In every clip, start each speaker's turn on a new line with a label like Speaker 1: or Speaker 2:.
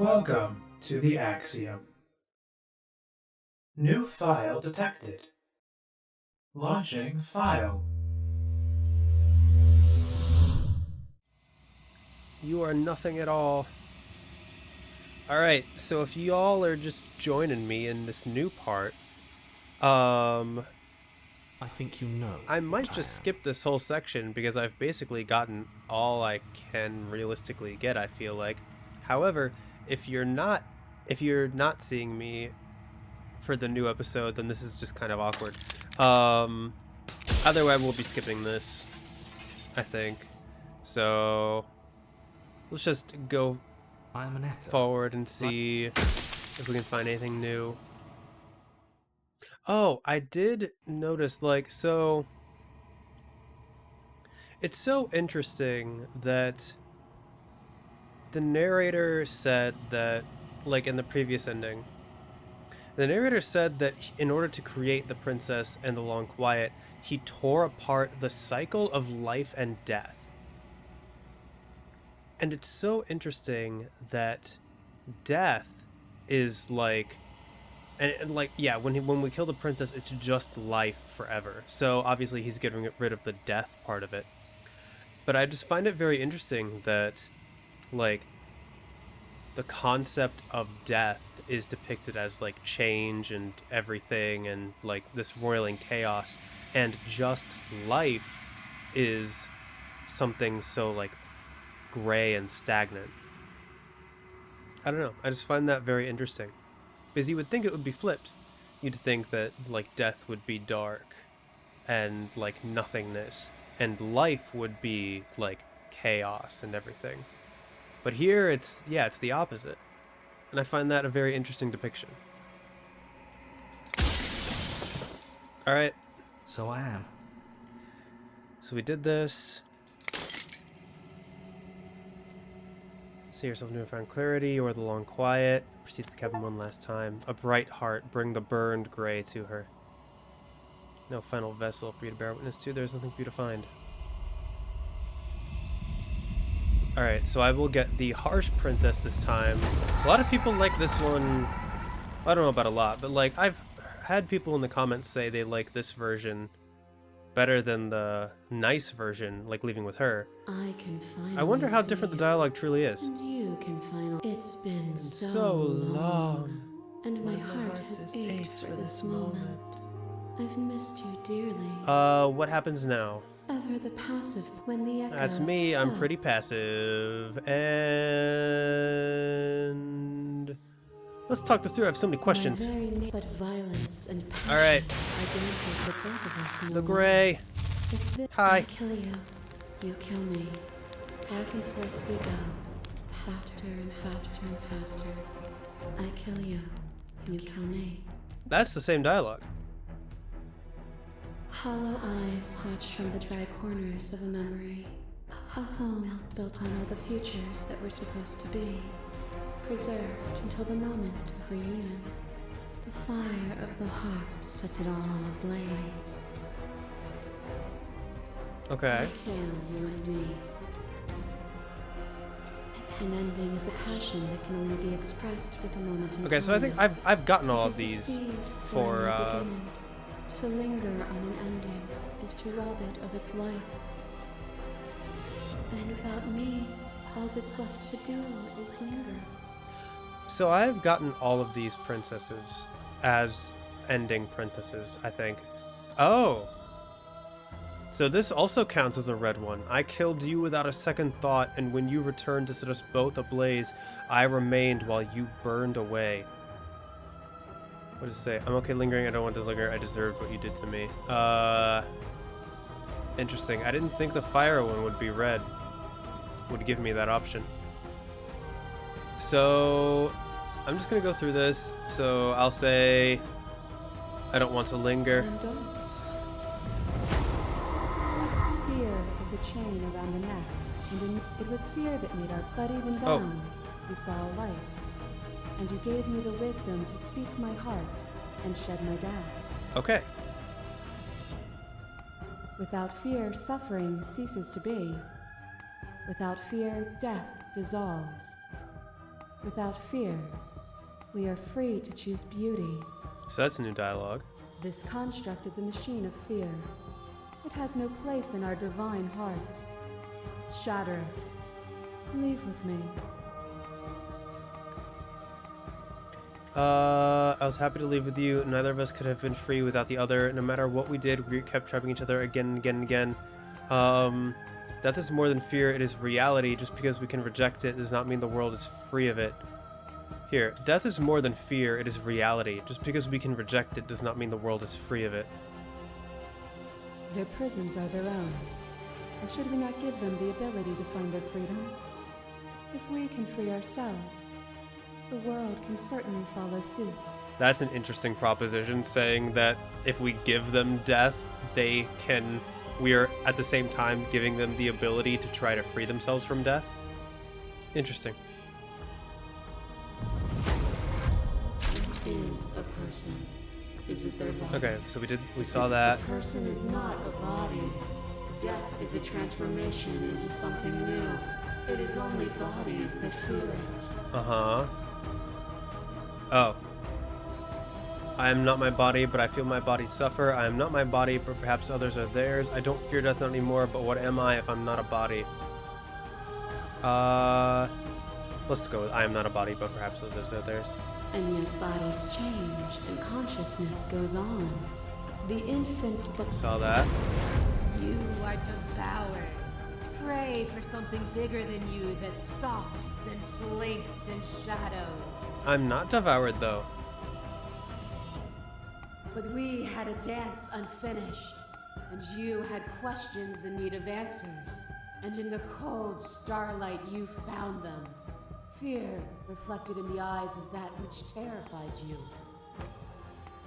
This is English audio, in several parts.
Speaker 1: Welcome to the Axiom. New file detected. Launching file.
Speaker 2: You are nothing at all. Alright, so if y'all are just joining me in this new part,
Speaker 3: I think you know.
Speaker 2: I might just skip this whole section because I've basically gotten all I can realistically get, I feel like. However, if you're not seeing me for the new episode, then this is just kind of awkward. Either way, we'll be skipping this, I think. So let's just go forward and see if we can find anything new. Oh, I did notice, so it's so interesting that the narrator said that, in the previous ending, the narrator said that in order to create the princess and the Long Quiet, he tore apart the cycle of life and death. And it's so interesting that death is when we kill the princess, it's just life forever. So obviously he's getting rid of the death part of it. But I just find it very interesting that, the concept of death is depicted as, change and everything and, this roiling chaos. And just life is something so, gray and stagnant. I don't know. I just find that very interesting. Because you would think it would be flipped. You'd think that, death would be dark and, nothingness. And life would be, chaos and everything. But here, it's the opposite. And I find that a very interesting depiction. Alright.
Speaker 3: So I am.
Speaker 2: So we did this. See yourself newfound clarity or the Long Quiet. Proceed to the cabin one last time. A bright heart, bring the burned gray to her. No final vessel for you to bear witness to. There's nothing for you to find. Alright, so I will get the harsh princess this time. A lot of people like this one. I don't know about a lot, but I've had people in the comments say they like this version better than the nice version, Leaving with Her. I wonder how different the dialogue truly is.
Speaker 4: And you can finally. It's been
Speaker 2: so long,
Speaker 4: and my heart has ached for this moment. I've missed you dearly.
Speaker 2: What happens now?
Speaker 4: Ever the passive when the echoes.
Speaker 2: That's me. I'm pretty passive. And let's talk this through. I have so many questions.
Speaker 4: But violence and passion.
Speaker 2: All right.
Speaker 4: The both of us know.
Speaker 2: The gray. Hi.
Speaker 4: I kill you. You kill me. Back and forth we go. Faster and faster and faster. I kill you. You kill me.
Speaker 2: That's the same dialogue.
Speaker 4: Hollow eyes watch from the dry corners of a memory. A home built on all the futures that were supposed to be. Preserved until the moment of reunion. The fire of the heart sets it all ablaze.
Speaker 2: Okay.
Speaker 4: I kill you and me. An ending is a passion that can only be expressed with a moment in time.
Speaker 2: Okay, so I think I've gotten all of
Speaker 4: It is a
Speaker 2: these
Speaker 4: seed
Speaker 2: for
Speaker 4: a new beginning. To linger on an ending is to rob it of its life. And without me, all that's left to do is linger.
Speaker 2: So I've gotten all of these princesses as ending princesses, I think. Oh! So this also counts as a red one. I killed you without a second thought, and when you returned to set us both ablaze, I remained while you burned away. What does it say? I'm okay lingering, I don't want to linger, I deserved what you did to me. Interesting. I didn't think the fire one would be red. Would give me that option. So I'm just gonna go through this. So I'll say I don't want to linger.
Speaker 4: Then don't.
Speaker 5: Fear is a chain around the neck, and it was fear that made our. But even then, you saw a light, and you gave me the wisdom to speak my heart and shed my doubts.
Speaker 2: Okay.
Speaker 5: Without fear, suffering ceases to be. Without fear, death dissolves. Without fear, we are free to choose beauty.
Speaker 2: So that's new dialogue.
Speaker 5: This construct is a machine of fear. It has no place in our divine hearts. Shatter it. Leave with me.
Speaker 2: I was happy to leave with you. Neither of us could have been free without the other. No matter what we did, we kept trapping each other again and again and again. Death is more than fear, it is reality. Just because we can reject it does not mean the world is free of it. Here, death is more than fear, it is reality. Just because we can reject it does not mean the world is free of it.
Speaker 5: Their prisons are their own. And should we not give them the ability to find their freedom? If we can free ourselves, the world can certainly follow suit.
Speaker 2: That's an interesting proposition, saying that if we give them death, we are at the same time giving them the ability to try to free themselves from death. Interesting.
Speaker 4: Is a person? Is it their body?
Speaker 2: Okay, so we saw that.
Speaker 4: A person is not a body. Death is a transformation into something new. It is only bodies that feel it.
Speaker 2: Uh-huh. Oh. I am not my body, but I feel my body suffer. I am not my body, but perhaps others are theirs. I don't fear death not anymore, but what am I if I'm not a body? Let's go with I am not a body, but perhaps others are theirs.
Speaker 4: And yet bodies change and consciousness goes on. The infant's
Speaker 2: Saw that.
Speaker 6: You are devoured. Pray for something bigger than you that stalks and slinks in shadows.
Speaker 2: I'm not devoured, though.
Speaker 6: But we had a dance unfinished, and you had questions in need of answers. And in the cold starlight you found them. Fear reflected in the eyes of that which terrified you.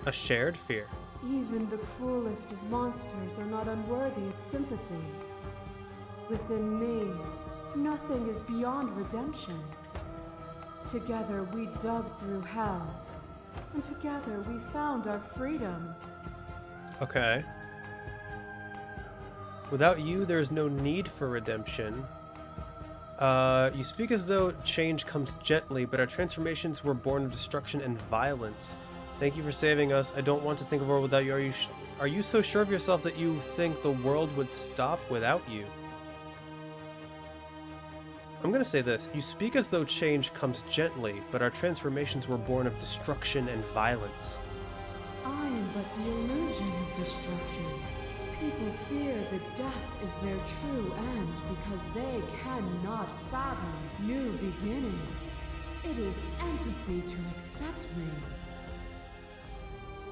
Speaker 2: A shared fear.
Speaker 5: Even the cruelest of monsters are not unworthy of sympathy. Within me, nothing is beyond redemption. Together we dug through hell, and together we found our freedom.
Speaker 2: Okay. Without you, there is no need for redemption. You speak as though change comes gently, but our transformations were born of destruction and violence. Thank you for saving us. I don't want to think of a world without you. Are you so sure of yourself that you think the world would stop without you? I'm gonna say this. You speak as though change comes gently, but our transformations were born of destruction and violence.
Speaker 5: I am but the illusion of destruction. People fear that death is their true end because they cannot fathom new beginnings. It is empathy to accept me.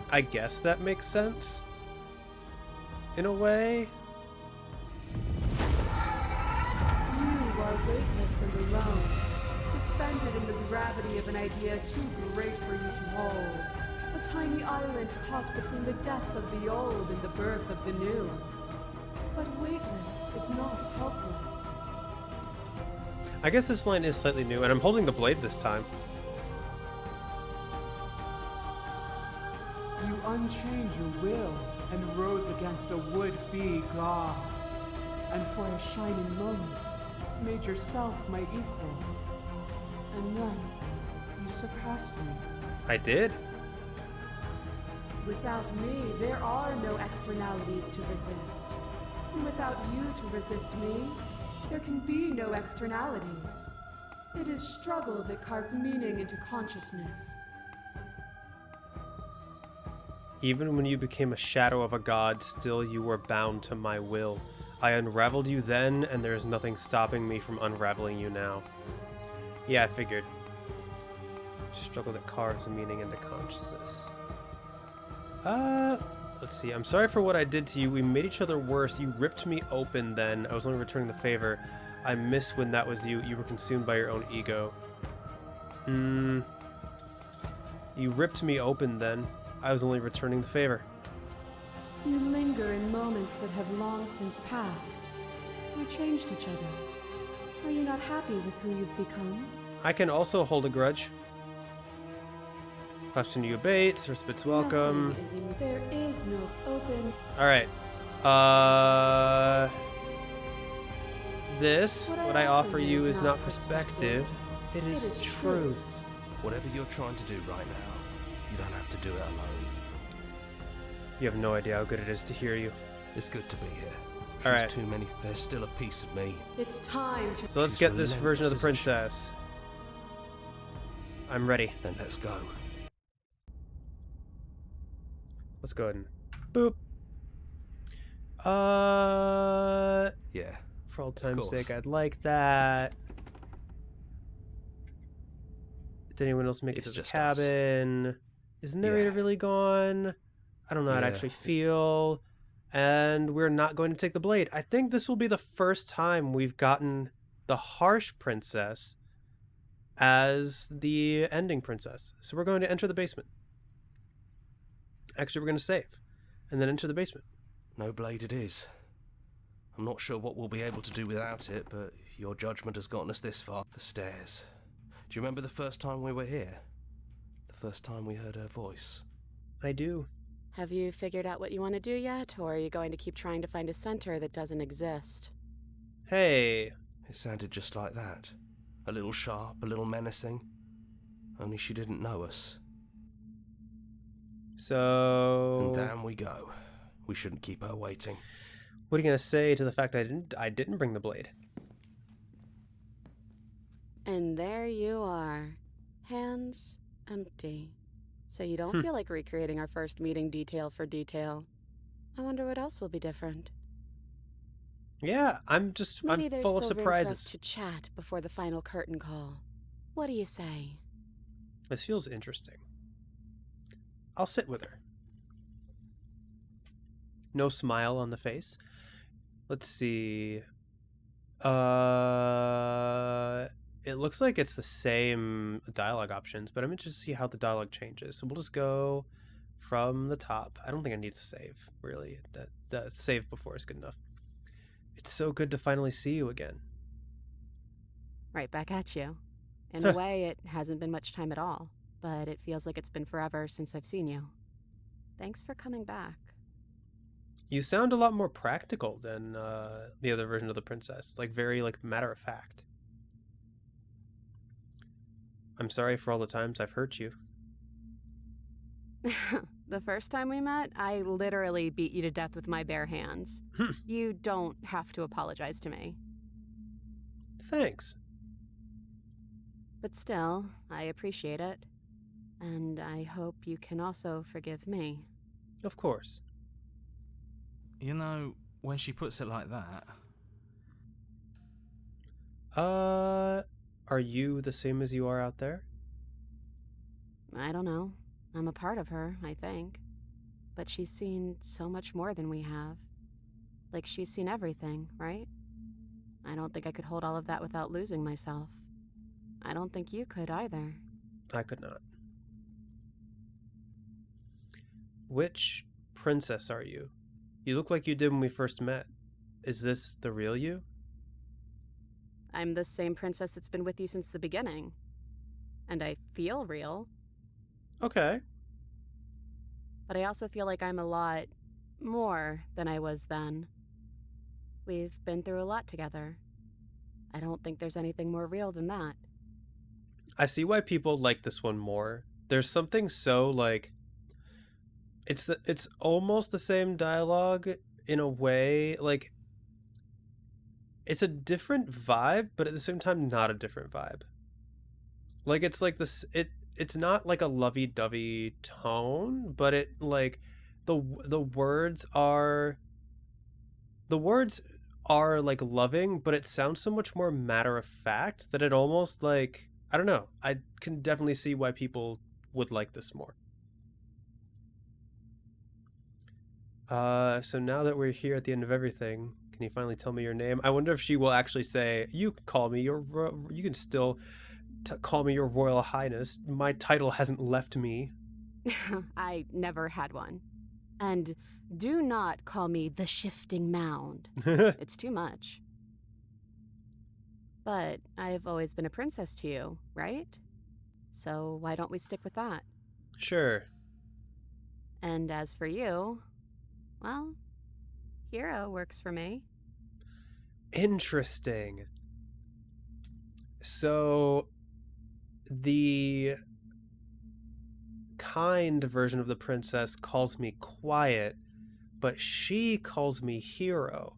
Speaker 2: I guess that makes sense. In a way.
Speaker 5: You are weightless and alone, suspended in the gravity of an idea too great for you to hold. A tiny island caught between the death of the old and the birth of the new. But weightless is not helpless.
Speaker 2: I guess this line is slightly new, and I'm holding the blade this time.
Speaker 7: You unchained your will and rose against a would-be god, and for a shining moment made yourself my equal. And then you surpassed me.
Speaker 2: I did?
Speaker 5: Without me, there are no externalities to resist. And without you to resist me, there can be no externalities. It is struggle that carves meaning into consciousness.
Speaker 2: Even when you became a shadow of a god, still you were bound to my will. I unraveled you then, and there is nothing stopping me from unraveling you now. Yeah, I figured. Struggle that carves meaning into consciousness. Let's see. I'm sorry for what I did to you. We made each other worse. You ripped me open then. I was only returning the favor. I miss when that was you. You were consumed by your own ego. You ripped me open then. I was only returning the favor.
Speaker 5: You linger in moments that have long since passed. We changed each other. Are you not happy with who you've become?
Speaker 2: I can also hold a grudge. Question you abates, respect's welcome.
Speaker 5: Nothing is in- There is no open.
Speaker 2: Alright. This, what I offer you is not perspective. It is
Speaker 6: is
Speaker 2: truth.
Speaker 3: Whatever you're trying to do right now, you don't have to do it alone.
Speaker 2: You have no idea how good it is to hear you.
Speaker 3: It's good to be here.
Speaker 2: All
Speaker 3: She's
Speaker 2: right.
Speaker 3: too many. There's still a piece of me.
Speaker 6: It's time to.
Speaker 2: So let's
Speaker 3: She's
Speaker 2: get this version of the
Speaker 3: relentless, isn't she?
Speaker 2: princess. I'm ready.
Speaker 3: Then let's go.
Speaker 2: Let's go ahead and boop.
Speaker 3: Yeah.
Speaker 2: For old time's
Speaker 3: course.
Speaker 2: sake, I'd like that. Did anyone else make it
Speaker 3: It's
Speaker 2: to the
Speaker 3: just us.
Speaker 2: cabin? Is the narrator
Speaker 3: Yeah.
Speaker 2: really gone? I don't know how to
Speaker 3: Yeah,
Speaker 2: actually
Speaker 3: it's-
Speaker 2: feel. And we're not going to take the blade. I think this will be the first time we've gotten the harsh princess as the ending princess. So we're going to enter the basement. Actually, we're going to save and then enter the basement.
Speaker 3: No blade it is. I'm not sure what we'll be able to do without it, but your judgment has gotten us this far. The stairs. Do you remember the first time we were here? The first time we heard her voice?
Speaker 2: I do.
Speaker 6: Have you figured out what you want to do yet, or are you going to keep trying to find a center that doesn't exist?
Speaker 2: Hey,
Speaker 3: It sounded just like that. A little sharp, a little menacing. Only she didn't know us.
Speaker 2: so
Speaker 3: And down we go. We shouldn't keep her waiting.
Speaker 2: what are you going to say to the fact I didn't bring the blade?
Speaker 6: And there you are, hands empty. So you don't feel like recreating our first meeting detail for detail. I wonder what else will be different.
Speaker 2: Yeah, I'm
Speaker 6: Maybe there's
Speaker 2: full of
Speaker 6: still room for us
Speaker 2: surprises.
Speaker 6: to chat before the final curtain call. What do you say?
Speaker 2: This feels interesting. I'll sit with her. No smile on the face. Let's see. It looks like it's the same dialogue options, but I'm interested to see how the dialogue changes. So we'll just go from the top. I don't think I need to save, really. That save before is good enough. It's so good to finally see you again.
Speaker 6: Right back at you. In a way, it hasn't been much time at all, but it feels like it's been forever since I've seen you. Thanks for coming back.
Speaker 2: You sound a lot more practical than the other version of the princess. Like, very, matter of fact. I'm sorry for all the times I've hurt you.
Speaker 6: The first time we met, I literally beat you to death with my bare hands. You don't have to apologize to me.
Speaker 2: Thanks.
Speaker 6: But still, I appreciate it. And I hope you can also forgive me.
Speaker 2: Of course.
Speaker 8: You know, when she puts it like that,
Speaker 2: Are you the same as you are out there?
Speaker 6: I don't know. I'm a part of her, I think. But she's seen so much more than we have. Like, she's seen everything, right? I don't think I could hold all of that without losing myself. I don't think you could either.
Speaker 2: I could not. Which princess are you? You look like you did when we first met. Is this the real you?
Speaker 6: I'm the same princess that's been with you since the beginning. And I feel real,
Speaker 2: Okay.
Speaker 6: but I also feel like I'm a lot more than I was then. We've been through a lot together. I don't think there's anything more real than that.
Speaker 2: I see why people like this one more. There's something so, it's almost the same dialogue in a way. It's a different vibe, but at the same time not a different vibe. It's like this it's not like a lovey-dovey tone, but it the words are loving, but it sounds so much more matter of fact that it almost I don't know. I can definitely see why people would like this more. So now that we're here at the end of everything, can you finally tell me your name? I wonder if she will actually say, you can call me you can still call me your Royal Highness. My title hasn't left me.
Speaker 6: I never had one. And do not call me the shifting mound. It's too much. But I've always been a princess to you, right? So why don't we stick with that?
Speaker 2: Sure.
Speaker 6: And as for you, well, hero works for me.
Speaker 2: Interesting. So the kind version of the princess calls me quiet, but she calls me hero.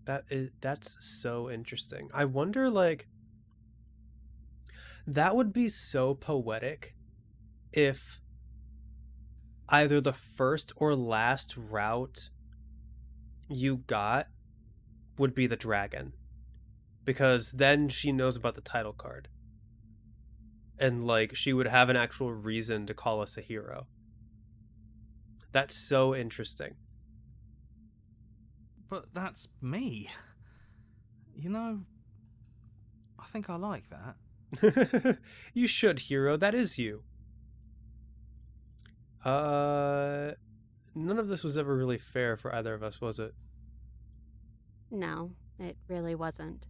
Speaker 2: That's so interesting. I wonder, like, that would be so poetic if either the first or last route you got would be the dragon, because then she knows about the title card, and like she would have an actual reason to call us a hero. That's so interesting.
Speaker 8: But that's me. You know, I think I like that.
Speaker 2: You should, hero. That is you. None of this was ever really fair for either of us, was it?
Speaker 5: No, it really wasn't.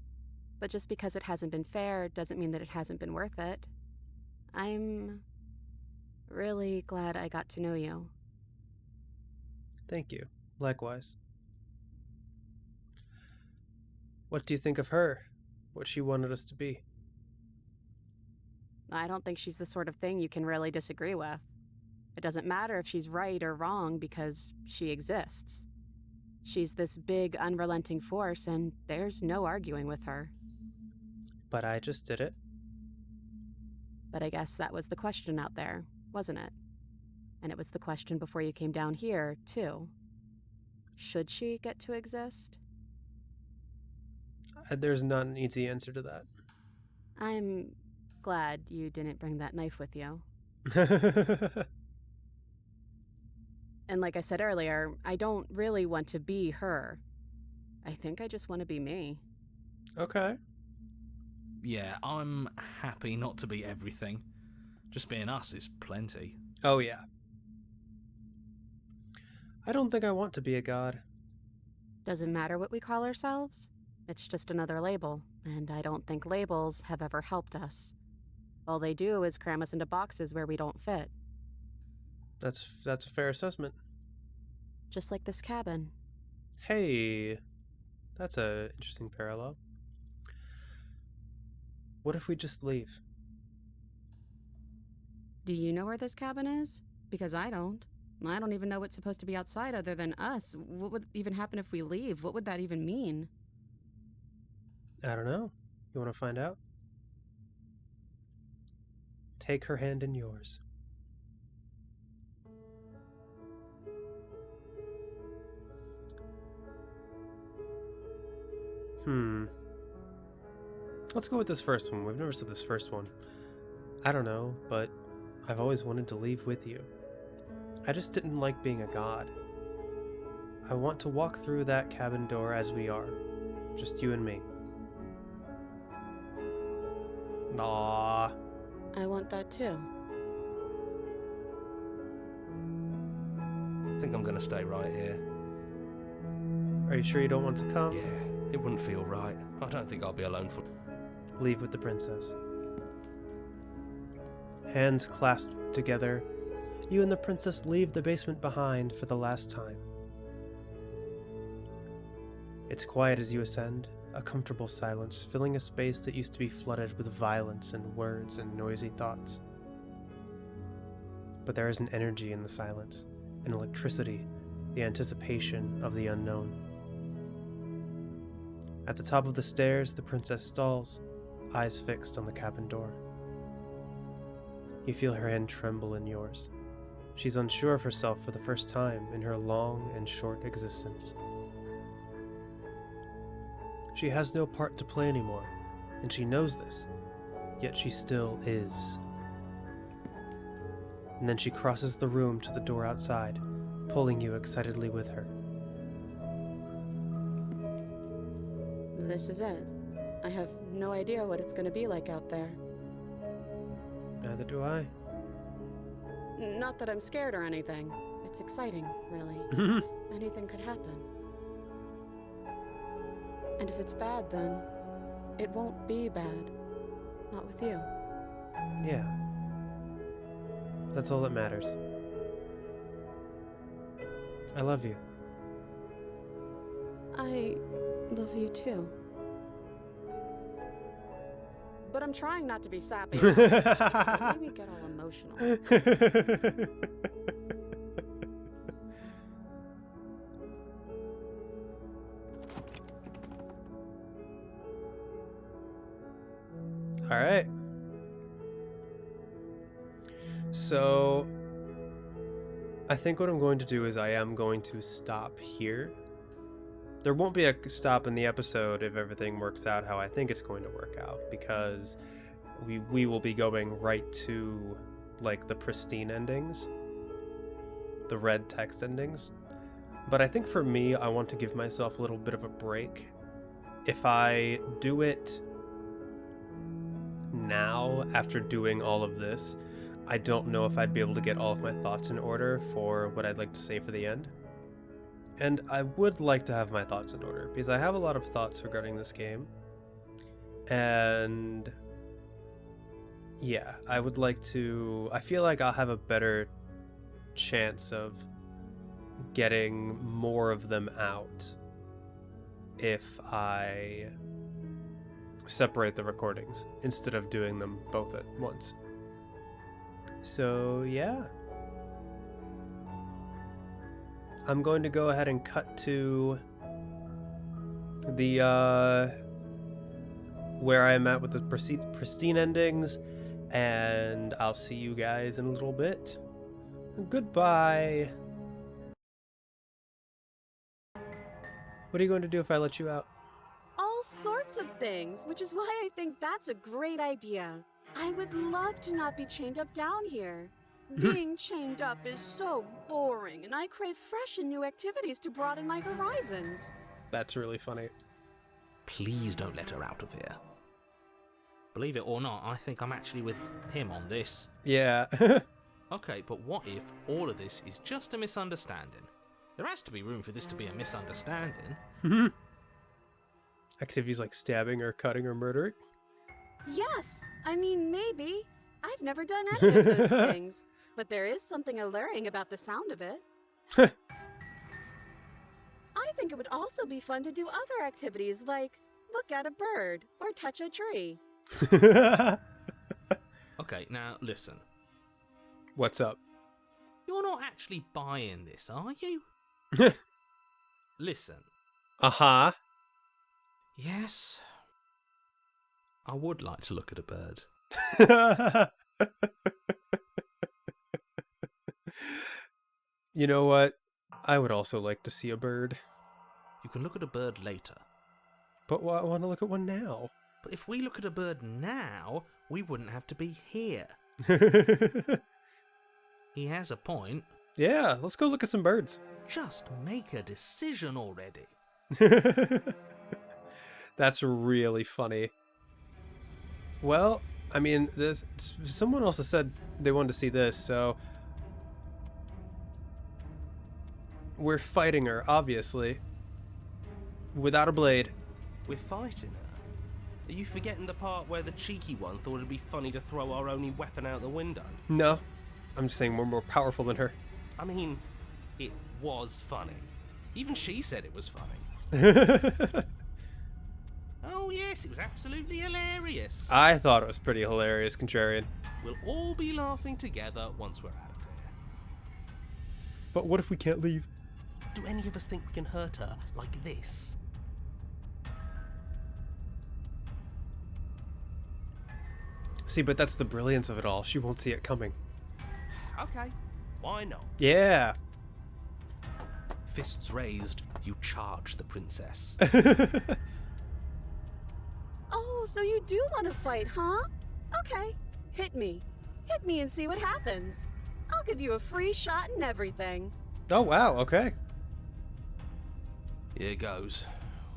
Speaker 5: But just because it hasn't been fair doesn't mean that it hasn't been worth it. I'm really glad I got to know you.
Speaker 2: Thank you. Likewise. What do you think of her? What she wanted us to be?
Speaker 5: I don't think she's the sort of thing you can really disagree with. It doesn't matter if she's right or wrong because she exists. She's this big, unrelenting force, and there's no arguing with her.
Speaker 2: But I just did it.
Speaker 5: But I guess that was the question out there, wasn't it? And it was the question before you came down here, too. Should she get to exist?
Speaker 2: There's not an easy answer to that.
Speaker 5: I'm glad you didn't bring that knife with you. And like I said earlier, I don't really want to be her. I think I just want to be me.
Speaker 2: Okay.
Speaker 8: Yeah, I'm happy not to be everything. Just being us is plenty.
Speaker 2: Oh, yeah. I don't think I want to be a god.
Speaker 5: Doesn't matter what we call ourselves. It's just another label, and I don't think labels have ever helped us. All they do is cram us into boxes where we don't fit.
Speaker 2: That's a fair assessment.
Speaker 5: Just like this cabin.
Speaker 2: Hey, that's a interesting parallel. What if we just leave?
Speaker 5: Do you know where this cabin is? Because I don't. I don't even know what's supposed to be outside other than us. What would even happen if we leave? What would that even mean?
Speaker 2: I don't know. You want to find out? Take her hand in yours. Let's go with this first one. We've never said this first one. I don't know, but I've always wanted to leave with you. I just didn't like being a god. I want to walk through that cabin door as we are. Just you and me. Aww.
Speaker 5: I want that too.
Speaker 3: I think I'm gonna stay right here.
Speaker 2: Are you sure you don't want to come?
Speaker 3: Yeah, it wouldn't feel right. I don't think I'll be alone for...
Speaker 2: Leave with the princess. Hands clasped together, you and the princess leave the basement behind for the last time. It's quiet as you ascend, a comfortable silence filling a space that used to be flooded with violence and words and noisy thoughts. But there is an energy in the silence, an electricity, the anticipation of the unknown. At the top of the stairs, the princess stalls, eyes fixed on the cabin door. You feel her hand tremble in yours. She's unsure of herself for the first time in her long and short existence. She has no part to play anymore, and she knows this, yet she still is. And then she crosses the room to the door outside, pulling you excitedly with her.
Speaker 5: This is it. I have no idea what it's going to be like out there.
Speaker 2: Neither do I.
Speaker 5: Not that I'm scared or anything. It's exciting, really. Anything could happen. And if it's bad, then it won't be bad. Not with you.
Speaker 2: Yeah. That's all that matters. I love you.
Speaker 5: I love you too.
Speaker 6: but I'm trying not to be sappy. Don't make me get all emotional.
Speaker 2: All right. So I think what I'm going to do is I am going to stop here. There won't be a stop in the episode if everything works out how I think it's going to work out, because we will be going right to like the pristine endings, the red text endings. But I think for me, I want to give myself a little bit of a break. If I do it now, after doing all of this, I don't know if I'd be able to get all of my thoughts in order for what I'd like to say for the end. And I would like to have my thoughts in order, because I have a lot of thoughts regarding this game. And yeah, I would like to... I feel like I'll have a better chance of getting more of them out if I separate the recordings instead of doing them both at once. So yeah, I'm going to go ahead and cut to the where I'm at with the pristine endings, and I'll see you guys in a little bit. Goodbye. What are you going to do if I let you out?
Speaker 6: All sorts of things, which is why I think that's a great idea. I would love to not be chained up down here. Being chained up is so boring, and I crave fresh and new activities to broaden my horizons.
Speaker 2: That's really funny.
Speaker 3: Please don't let her out of here. Believe it or not, I think I'm actually with him on this.
Speaker 2: Yeah.
Speaker 3: Okay, but what if all of this is just a misunderstanding? There has to be room for this to be a misunderstanding.
Speaker 2: Activities like stabbing or cutting or murdering?
Speaker 6: Yes, I mean, maybe. I've never done any of those things, but there is something alluring about the sound of it. I think it would also be fun to do other activities like look at a bird or touch a tree.
Speaker 3: Okay, now listen.
Speaker 2: What's up?
Speaker 3: You're not actually buying this, are you? Listen.
Speaker 2: Uh-huh.
Speaker 3: Yes. I would like to look at a bird.
Speaker 2: You know what? I would also like to see a bird.
Speaker 3: You can look at a bird later.
Speaker 2: But I want to look at one now.
Speaker 3: But if we look at a bird now, we wouldn't have to be here. He has a point.
Speaker 2: Yeah, let's go look at some birds.
Speaker 3: Just make a decision already.
Speaker 2: That's really funny. Well, I mean, someone else has said they wanted to see this, so we're fighting her, obviously, without a blade.
Speaker 3: We're fighting her? Are you forgetting the part where the cheeky one thought it'd be funny to throw our only weapon out the window?
Speaker 2: No, I'm just saying we're more powerful than her.
Speaker 3: I mean, it was funny. Even she said it was funny. Oh yes, it was absolutely hilarious.
Speaker 2: I thought it was pretty hilarious, Contrarian.
Speaker 3: We'll all be laughing together once we're out of here.
Speaker 2: But what if we can't leave?
Speaker 3: Do any of us think we can hurt her like this?
Speaker 2: See, but that's the brilliance of it all. She won't see it coming.
Speaker 3: Okay, why not?
Speaker 2: Yeah.
Speaker 3: Fists raised, you charge the princess.
Speaker 6: Oh, so you do want to fight, huh? Okay, hit me. Hit me and see what happens. I'll give you a free shot and everything.
Speaker 2: Oh, wow, okay.
Speaker 3: Here goes.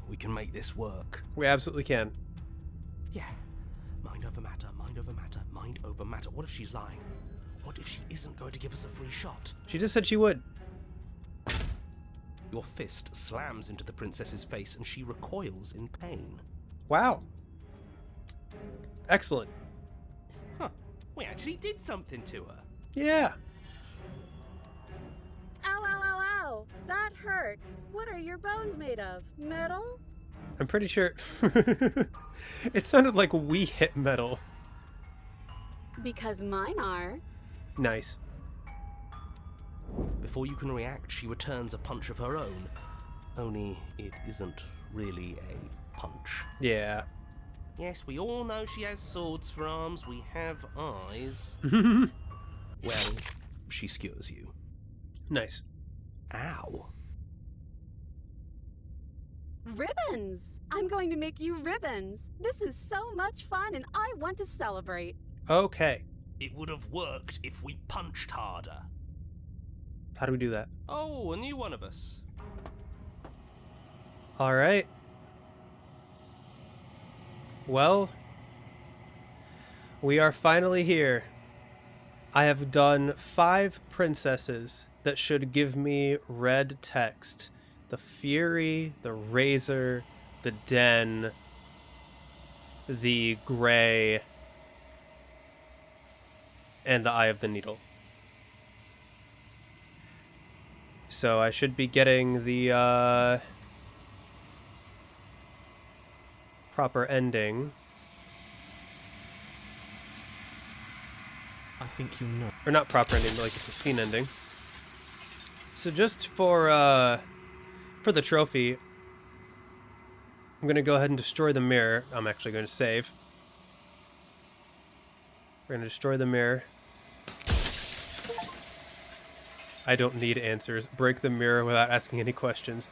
Speaker 3: We can make this work.
Speaker 2: We absolutely can.
Speaker 3: Yeah. Mind over matter, mind over matter, mind over matter. What if she's lying? What if she isn't going to give us a free shot?
Speaker 2: She just said she would.
Speaker 3: Your fist slams into the princess's face and she recoils in pain.
Speaker 2: Wow. Excellent.
Speaker 3: Huh. We actually did something to her.
Speaker 2: Yeah.
Speaker 6: Ow, ow, ow, ow. That hurt. What are your bones made of? Metal?
Speaker 2: I'm pretty sure it sounded like we hit metal.
Speaker 6: Because mine are.
Speaker 2: Nice.
Speaker 3: Before you can react, she returns a punch of her own. Only it isn't really a punch.
Speaker 2: Yeah.
Speaker 3: Yes, we all know she has swords for arms. We have eyes. Well, she skewers you.
Speaker 2: Nice.
Speaker 3: Ow.
Speaker 6: Ribbons! I'm going to make you ribbons. This is so much fun and I want to celebrate.
Speaker 2: Okay.
Speaker 3: It would have worked if we punched harder.
Speaker 2: How do we do that?
Speaker 3: Oh, a new one of us.
Speaker 2: All right. Well, we are finally here. I have done 5 princesses that should give me red text. The Fury, the Razor, the Den, the Gray, and the Eye of the Needle. So I should be getting the proper ending.
Speaker 8: I think you know.
Speaker 2: Or not proper ending, but like the pristine ending. So just for the trophy, I'm going to go ahead and destroy the mirror. I'm actually going to save. We're going to destroy the mirror. I don't need answers. Break the mirror without asking any questions.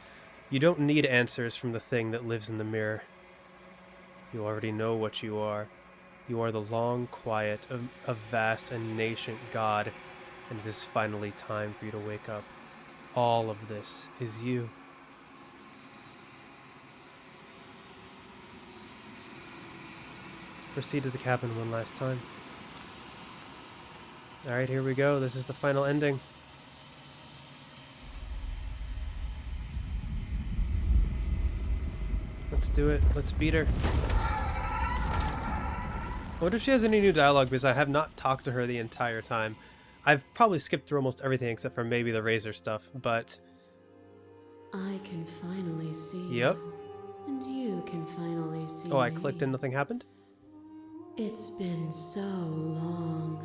Speaker 2: You don't need answers from the thing that lives in the mirror. You already know what you are. You are the long quiet of a vast and nascent God, and it is finally time for you to wake up. All of this is you. Proceed to the cabin one last time. Alright, here we go. This is the final ending. Let's do it. Let's beat her. I wonder if she has any new dialogue, because I have not talked to her the entire time. I've probably skipped through almost everything except for maybe the Razor stuff, but...
Speaker 4: I can finally see
Speaker 2: Yep.
Speaker 4: you. And you can finally see
Speaker 2: Oh, I
Speaker 4: me.
Speaker 2: clicked and nothing happened?
Speaker 4: It's been so long,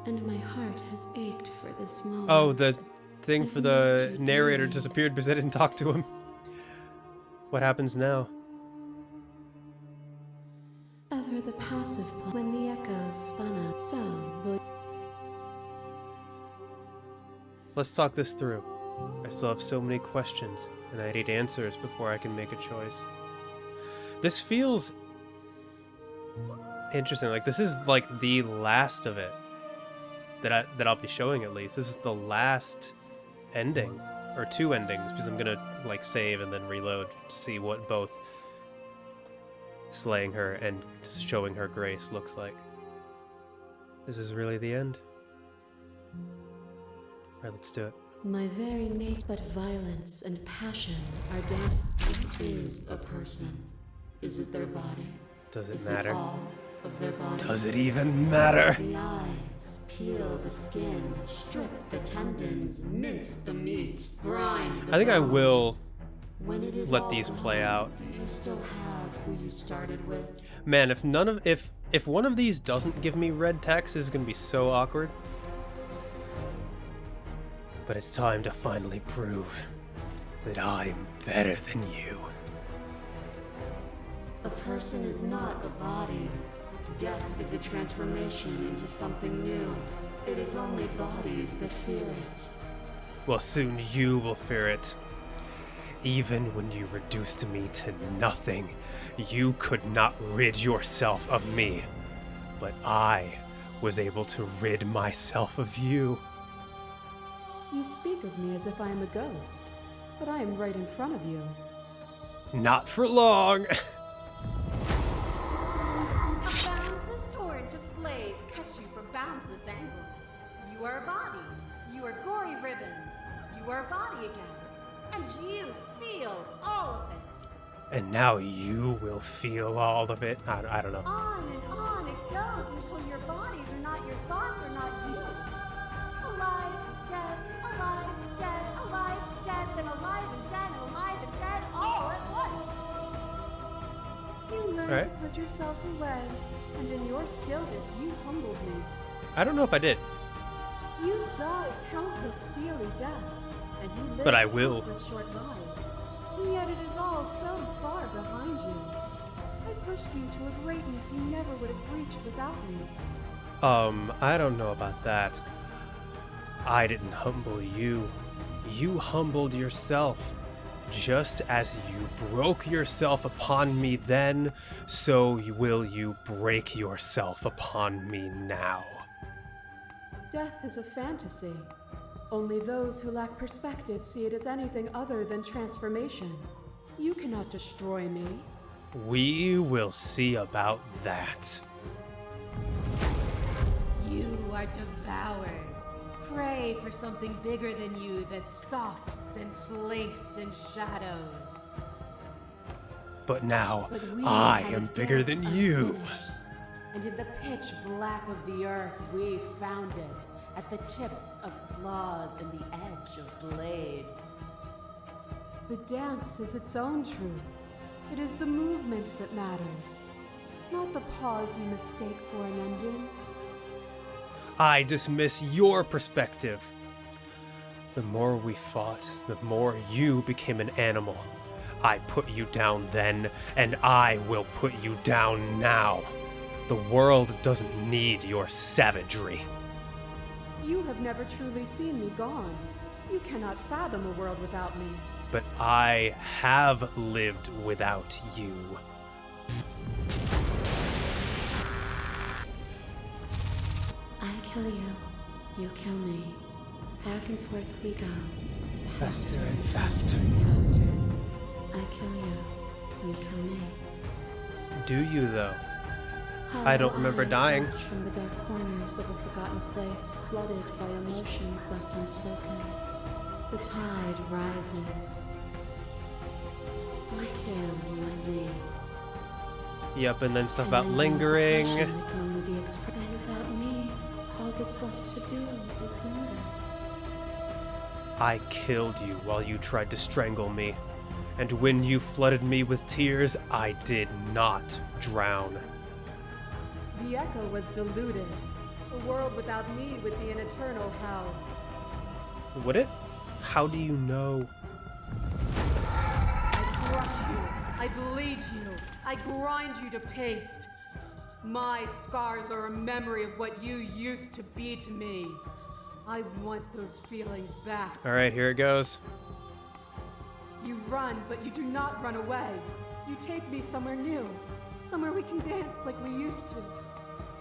Speaker 4: and my heart has ached for this moment.
Speaker 2: Oh, the thing
Speaker 4: I've
Speaker 2: for the
Speaker 4: missed you
Speaker 2: narrator
Speaker 4: dearly.
Speaker 2: disappeared because I didn't talk to him. What happens now?
Speaker 4: Ever the passive when the echo spun up, so will
Speaker 2: Let's talk this through. I still have so many questions, and I need answers before I can make a choice. This feels interesting. Like, this is like the last of it that I'll be showing, at least. This is the last ending, or 2 endings, because I'm gonna like save and then reload to see what both slaying her and showing her grace looks like. This is really the end. Alright, let's do it.
Speaker 4: my very nature, but violence and passion are dancing. Is a person? Is it their body?
Speaker 2: Does it
Speaker 4: Is
Speaker 2: matter?
Speaker 4: it all of their body?
Speaker 2: Does it even matter?
Speaker 4: The eyes, peel the skin, strip the tendons, mince the meat, grind the
Speaker 2: I think I
Speaker 4: bones.
Speaker 2: will
Speaker 4: When it is
Speaker 2: let
Speaker 4: all
Speaker 2: these
Speaker 4: gone,
Speaker 2: play out.
Speaker 4: Do you still have who you started with?
Speaker 2: Man, if one of these doesn't give me red text, this is gonna be so awkward. But it's time to finally prove that I'm better than you.
Speaker 4: A person is not a body. Death is a transformation into something new. It is only bodies that fear it.
Speaker 2: Well, soon you will fear it. Even when you reduced me to nothing, you could not rid yourself of me. But I was able to rid myself of you.
Speaker 5: You speak of me as if I am a ghost, but I am right in front of you.
Speaker 2: Not for long.
Speaker 6: A boundless torrent of blades cut you from boundless angles. You are a body. You are gory ribbons. You are a body again. And you feel all of it.
Speaker 2: And now you will feel all of it. I don't know.
Speaker 6: On it goes until your bodies are not your thoughts, are not you. Alive, dead, alive, dead, alive, dead, then alive and dead, all at once.
Speaker 5: You learned
Speaker 2: Alright.
Speaker 5: to put yourself away, and in your stillness you humbled me.
Speaker 2: I don't know if I did.
Speaker 5: You died countless steely deaths, and you lived
Speaker 2: But I will.
Speaker 5: countless short lives. And yet it is all so far behind you. I pushed you to a greatness you never would have reached without me.
Speaker 2: I don't know about that. I didn't humble you. You humbled yourself. Just as you broke yourself upon me then, so will you break yourself upon me now.
Speaker 5: Death is a fantasy. Only those who lack perspective see it as anything other than transformation. You cannot destroy me.
Speaker 2: We will see about that.
Speaker 6: You are devoured. Pray for something bigger than you that stalks and slinks in shadows.
Speaker 2: But now,
Speaker 6: But we
Speaker 2: I
Speaker 6: had a
Speaker 2: am bigger
Speaker 6: dance
Speaker 2: than you.
Speaker 6: unfinished. And in the pitch black of the earth, we found it at the tips of claws and the edge of blades.
Speaker 5: The dance is its own truth. It is the movement that matters, not the pause you mistake for an ending.
Speaker 2: I dismiss your perspective. The more we fought, the more you became an animal. I put you down then, and I will put you down now. The world doesn't need your savagery.
Speaker 5: You have never truly seen me gone. You cannot fathom a world without me.
Speaker 2: But I have lived without you.
Speaker 4: I kill you, you kill me. Back and forth we go.
Speaker 1: Faster and faster.
Speaker 4: Faster. I kill you, you kill me.
Speaker 2: Do you, though?
Speaker 4: Hollow
Speaker 2: I don't remember
Speaker 4: eyes
Speaker 2: dying.
Speaker 4: watch from the dark corners of a forgotten place, flooded by emotions left unspoken. The tide rises. I kill you and me.
Speaker 2: Yep, and then stuff
Speaker 4: And
Speaker 2: about
Speaker 4: then there's a
Speaker 2: lingering.
Speaker 4: passion that can only be expressed. And without me, all that's left to do is linger.
Speaker 2: I killed you while you tried to strangle me. And when you flooded me with tears, I did not drown.
Speaker 5: The echo was deluded. A world without me would be an eternal hell.
Speaker 2: Would it? How do you know?
Speaker 5: I crush you. I bleed you. I grind you to paste. My scars are a memory of what you used to be to me. I want those feelings back.
Speaker 2: Alright, here it goes.
Speaker 5: You run, but you do not run away. You take me somewhere new. Somewhere we can dance like we used to.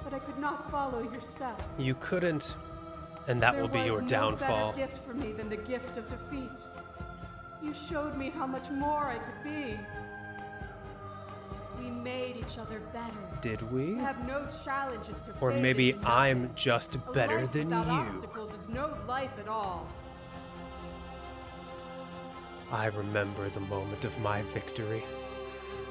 Speaker 5: But I could not follow your steps.
Speaker 2: You couldn't, and that will be your downfall.
Speaker 5: There was no better gift for me than the gift of defeat. You showed me how much more I could be. We made each other better.
Speaker 2: Did we?
Speaker 5: To have no challenges to
Speaker 2: Or
Speaker 5: fade
Speaker 2: maybe
Speaker 5: into
Speaker 2: I'm
Speaker 5: nothing.
Speaker 2: just
Speaker 5: A
Speaker 2: better
Speaker 5: life
Speaker 2: than
Speaker 5: without
Speaker 2: you.
Speaker 5: obstacles is no life at all.
Speaker 2: I remember the moment of my victory.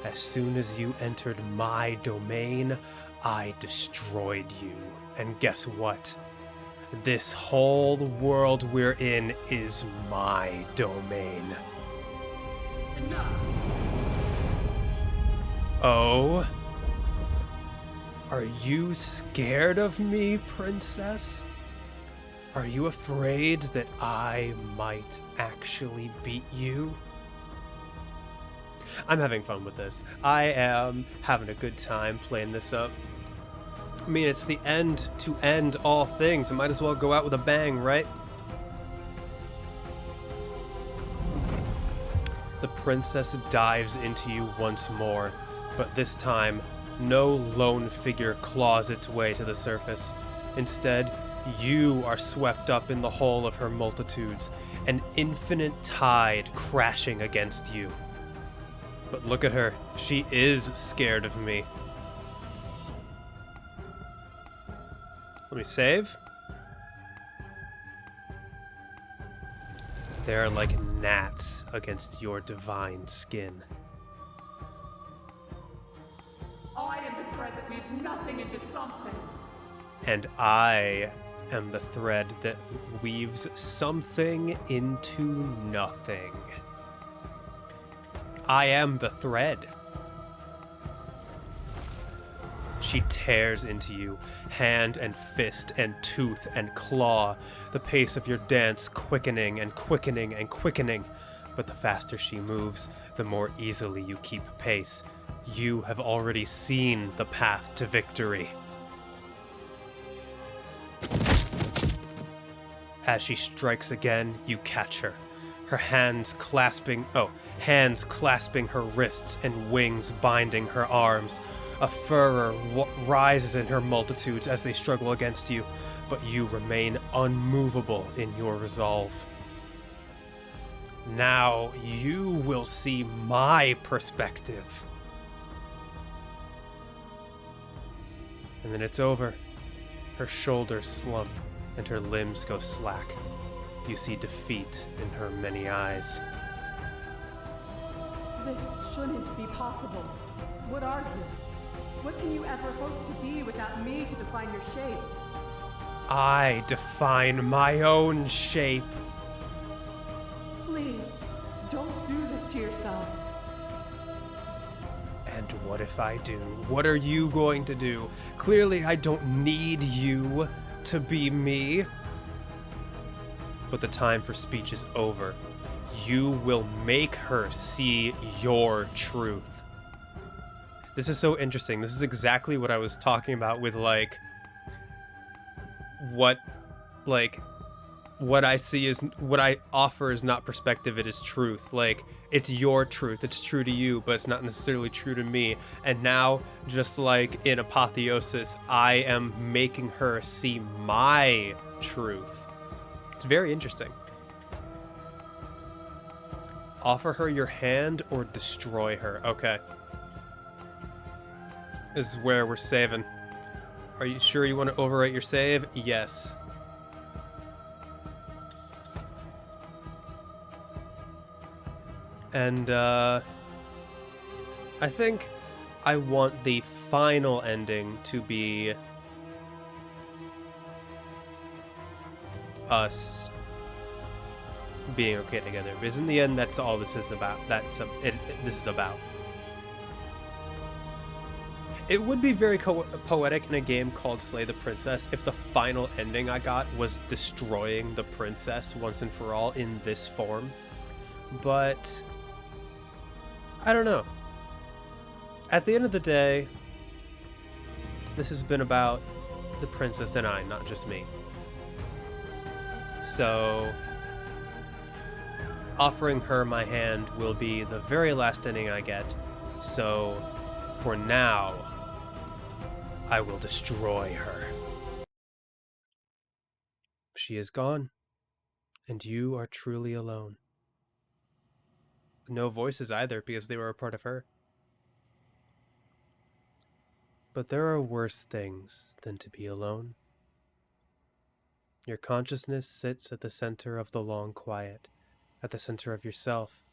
Speaker 2: As soon as you entered my domain, I destroyed you. And guess what? This whole world we're in is my domain.
Speaker 5: Enough!
Speaker 2: Oh? Are you scared of me, princess? Are you afraid that I might actually beat you? I'm having fun with this. I am having a good time playing this up. I mean, it's the end to end all things. I might as well go out with a bang, right? The princess dives into you once more, but this time, no lone figure claws its way to the surface. Instead, you are swept up in the whole of her multitudes, an infinite tide crashing against you. But look at her. She is scared of me. Let me save. They are like gnats against your divine skin.
Speaker 5: I am the thread that weaves nothing into something.
Speaker 2: And I am the thread that weaves something into nothing. I am the thread. She tears into you, hand and fist and tooth and claw, the pace of your dance quickening and quickening and quickening. But the faster she moves, the more easily you keep pace. You have already seen the path to victory. As she strikes again, you catch her. Her hands clasping her wrists and wings binding her arms. A furor rises in her multitudes as they struggle against you, but you remain unmovable in your resolve. Now you will see my perspective. And then it's over. Her shoulders slump and her limbs go slack. You see defeat in her many eyes.
Speaker 6: This shouldn't be possible. What are you? What can you ever hope to be without me to define your shape?
Speaker 2: I define my own shape.
Speaker 6: Please, don't do this to yourself.
Speaker 2: And what if I do? What are you going to do? Clearly, I don't need you to be me. But the time for speech is over. You will make her see your truth. This is so interesting. This is exactly what I was talking about with what I see is what I offer is not perspective, it is truth. Like, it's your truth, it's true to you, but it's not necessarily true to me. And now, just like in Apotheosis, I am making her see my truth. It's very interesting. Offer her your hand or destroy her. Okay. This is where we're saving. Are you sure you want to overwrite your save? Yes. And, I think I want the final ending to be us being okay together. Because in the end, that's all this is about. This is about. It would be very poetic in a game called Slay the Princess if the final ending I got was destroying the princess once and for all in this form. But I don't know. At the end of the day, this has been about the princess and I, not just me. So offering her my hand will be the very last ending I get. So for now, I will destroy her. She is gone, and you are truly alone. No voices either, because they were a part of her. But there are worse things than to be alone. Your consciousness sits at the center of the long quiet, at the center of yourself.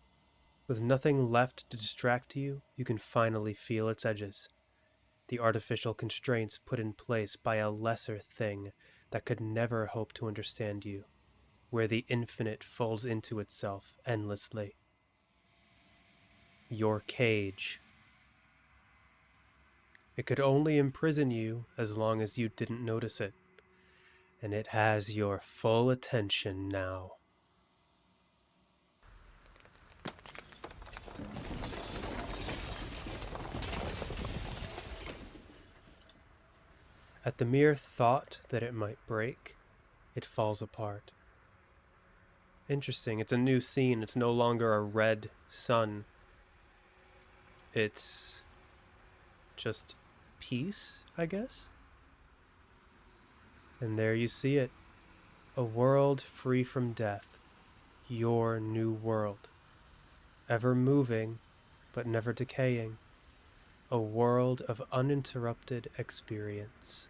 Speaker 2: With nothing left to distract you, you can finally feel its edges. The artificial constraints put in place by a lesser thing that could never hope to understand you, where the infinite folds into itself endlessly. Your cage. It could only imprison you as long as you didn't notice it, and it has your full attention now. At the mere thought that it might break, it falls apart. Interesting, it's a new scene. It's no longer a red sun. It's just peace, I guess? And there you see it. A world free from death. Your new world. Ever moving, but never decaying. A world of uninterrupted experience.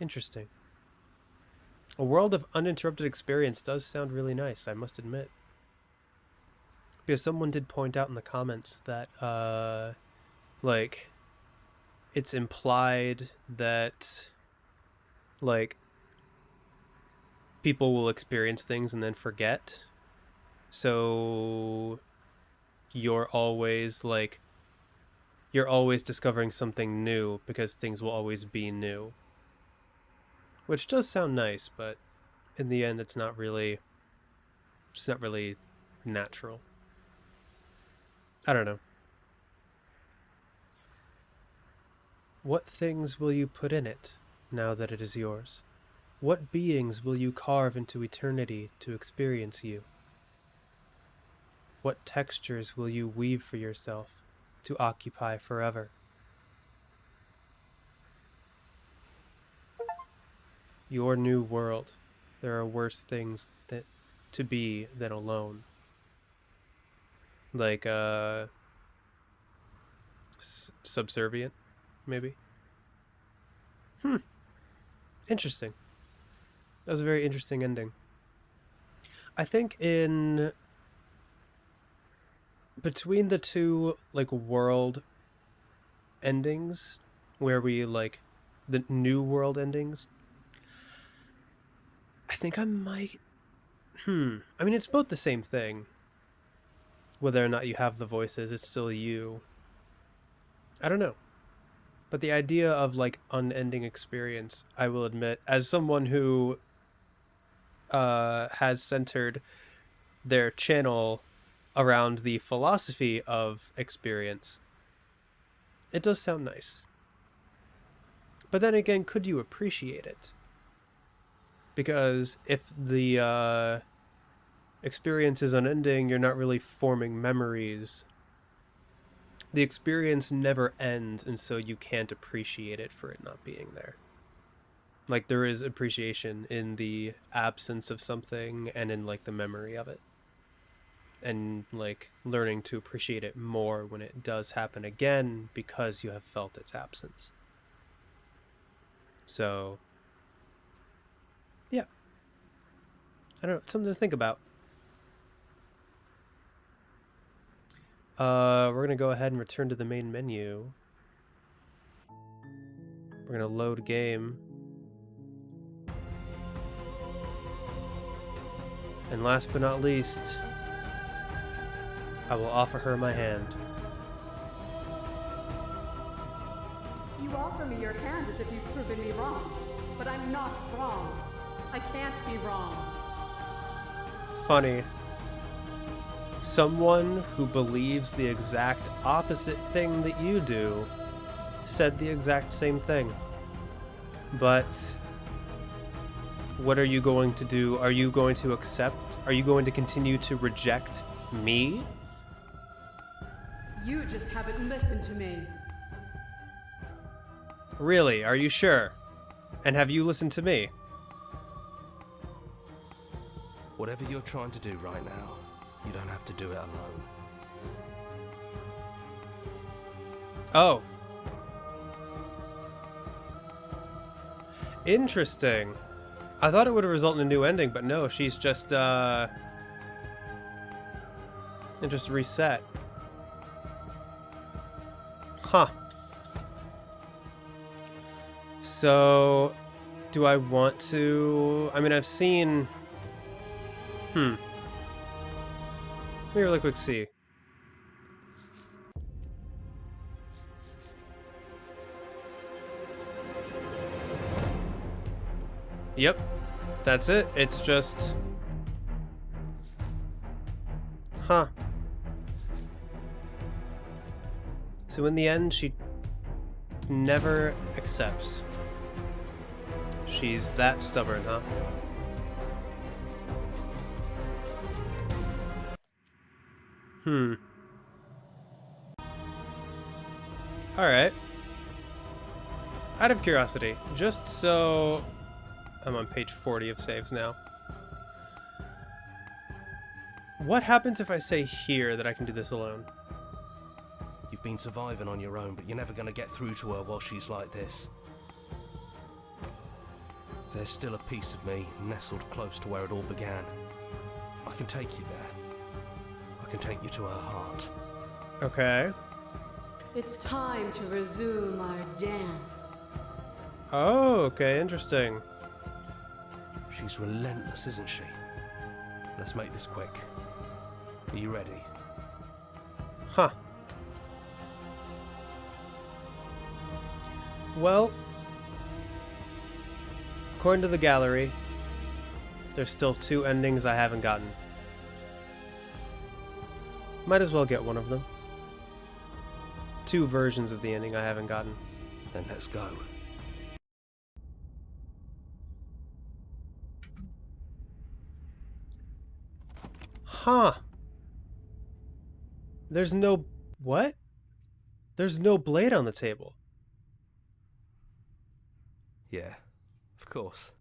Speaker 2: Interesting. A world of uninterrupted experience does sound really nice, I must admit. Because someone did point out in the comments that, it's implied that, people will experience things and then forget. So, you're always, you're always discovering something new because things will always be new. Which does sound nice, but in the end it's not really natural. I don't know. What things will you put in it now that it is yours? What beings will you carve into eternity to experience you? What textures will you weave for yourself to occupy forever? Your new world. There are worse things to be than alone. Like, subservient, maybe? Interesting. That was a very interesting ending. I think between the two, like, world endings, where we, like, the new world endings, I think I might... I mean, it's both the same thing. Whether or not you have the voices, it's still you. I don't know. But the idea of, like, unending experience, I will admit, as someone who has centered their channel around the philosophy of experience, it does sound nice. But then again, could you appreciate it? Because if the experience is unending, you're not really forming memories. The experience never ends, and so you can't appreciate it for it not being there. Like, there is appreciation in the absence of something and in, like, the memory of it. And, like, learning to appreciate it more when it does happen again because you have felt its absence. So, yeah. I don't know, it's something to think about. We're going to go ahead and return to the main menu. We're going to load game. And last but not least, I will offer her my hand.
Speaker 6: You offer me your hand as if you've proven me wrong. But I'm not wrong. I can't be wrong.
Speaker 2: Funny. Someone who believes the exact opposite thing that you do said the exact same thing. But what are you going to do? Are you going to accept? Are you going to continue to reject me?
Speaker 6: You just haven't listened to me.
Speaker 2: Really? Are you sure? And have you listened to me?
Speaker 3: Whatever you're trying to do right now, you don't have to do it alone.
Speaker 2: Oh. Interesting. I thought it would result in a new ending, but no, she's just, it just reset. Huh. So, do I want to... I mean, I've seen... Let me really quick see. Yep. That's it. It's just... Huh. So in the end, she never accepts. She's that stubborn, huh? Alright. Out of curiosity, just so... I'm on page 40 of saves now. What happens if I say here that I can do this alone?
Speaker 3: You've been surviving on your own, but you're never going to get through to her while she's like this. There's still a piece of me nestled close to where it all began. I can take you there. I can take you to her heart.
Speaker 2: Okay.
Speaker 6: It's time to resume our dance.
Speaker 2: Oh, okay, interesting.
Speaker 3: She's relentless, isn't she? Let's make this quick. Are you ready?
Speaker 2: Huh. Well, according to the gallery, there's still 2 endings I haven't gotten. Might as well get one of them. 2 versions of the ending I haven't gotten.
Speaker 3: Then let's go.
Speaker 2: Huh. There's no... What? There's no blade on the table.
Speaker 3: Yeah, of course.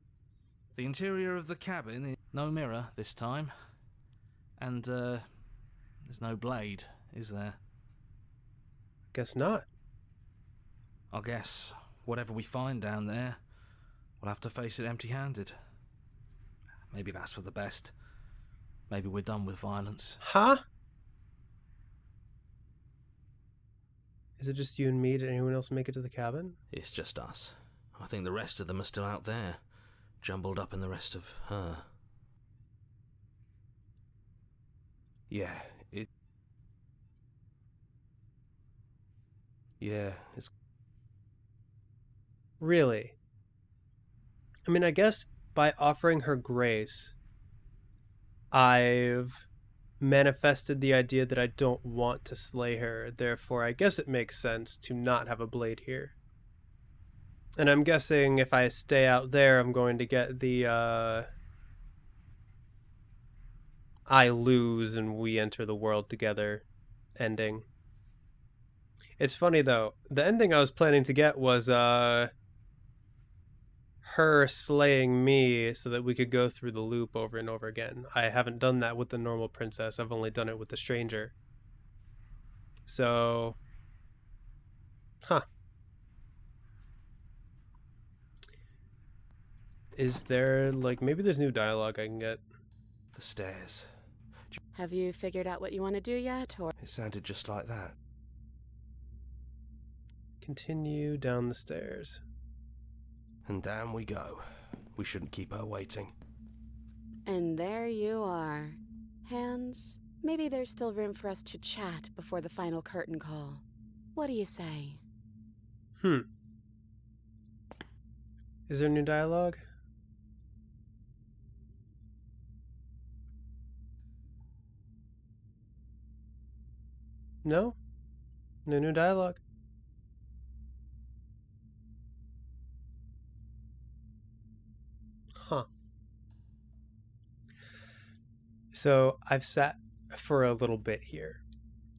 Speaker 8: The interior of the cabin is no mirror this time. And, there's no blade, is there?
Speaker 2: Guess not.
Speaker 8: I guess whatever we find down there, we'll have to face it empty-handed. Maybe that's for the best. Maybe we're done with violence.
Speaker 2: Huh? Is it just you and me? Did anyone else make it to the cabin?
Speaker 3: It's just us. I think the rest of them are still out there, jumbled up in the rest of her. Yeah, it's...
Speaker 2: Really? I mean, I guess by offering her grace, I've manifested the idea that I don't want to slay her. Therefore, I guess it makes sense to not have a blade here. And I'm guessing if I stay out there, I'm going to get the, I lose and we enter the world together ending. It's funny, though. The ending I was planning to get was, her slaying me so that we could go through the loop over and over again. I haven't done that with the normal princess. I've only done it with the stranger. So... Huh. Is there, like, maybe there's new dialogue I can get.
Speaker 3: the stairs.
Speaker 6: Have you figured out what you want to do yet, or?
Speaker 3: It sounded just like that.
Speaker 2: Continue down the stairs.
Speaker 3: And down we go. We shouldn't keep her waiting.
Speaker 6: And there you are. Hands, maybe there's still room for us to chat before the final curtain call. What do you say?
Speaker 2: Is there new dialogue? No? No new dialogue. Huh. So I've sat for a little bit here,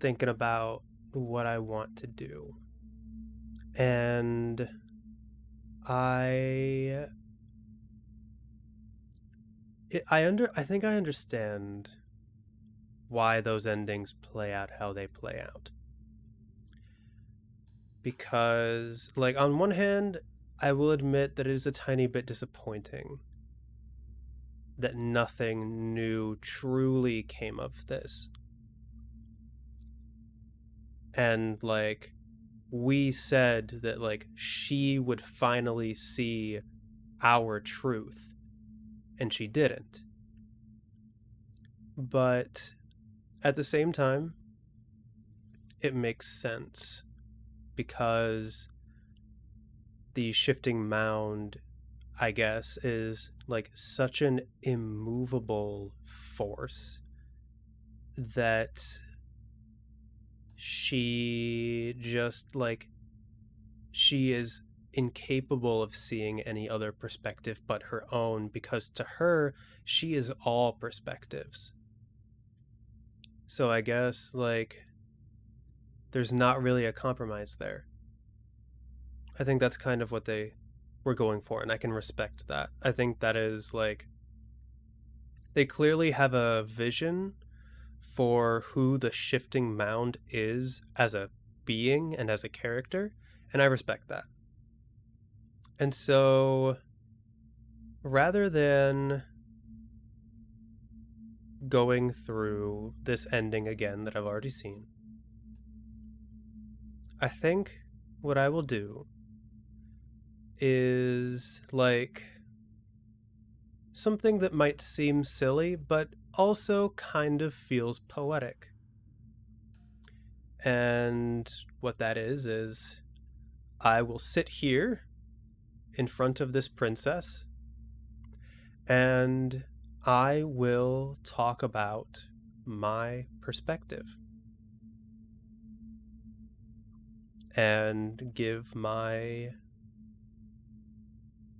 Speaker 2: thinking about what I want to do. And I think I understand why those endings play out how they play out. Because, like, on one hand, I will admit that it is a tiny bit disappointing that nothing new truly came of this. And, like, we said that, like, she would finally see our truth, and she didn't. But at the same time, it makes sense because the shifting mound, I guess, is like such an immovable force that she just, like, she is incapable of seeing any other perspective but her own, because to her, she is all perspectives. So I guess, like, there's not really a compromise there. I think that's kind of what they were going for, and I can respect that. I think that is, like, they clearly have a vision for who the shifting mound is as a being and as a character, and I respect that. And so, rather than going through this ending again that I've already seen, I think what I will do is, like, something that might seem silly, but also kind of feels poetic. And what that is I will sit here in front of this princess and I will talk about my perspective and give my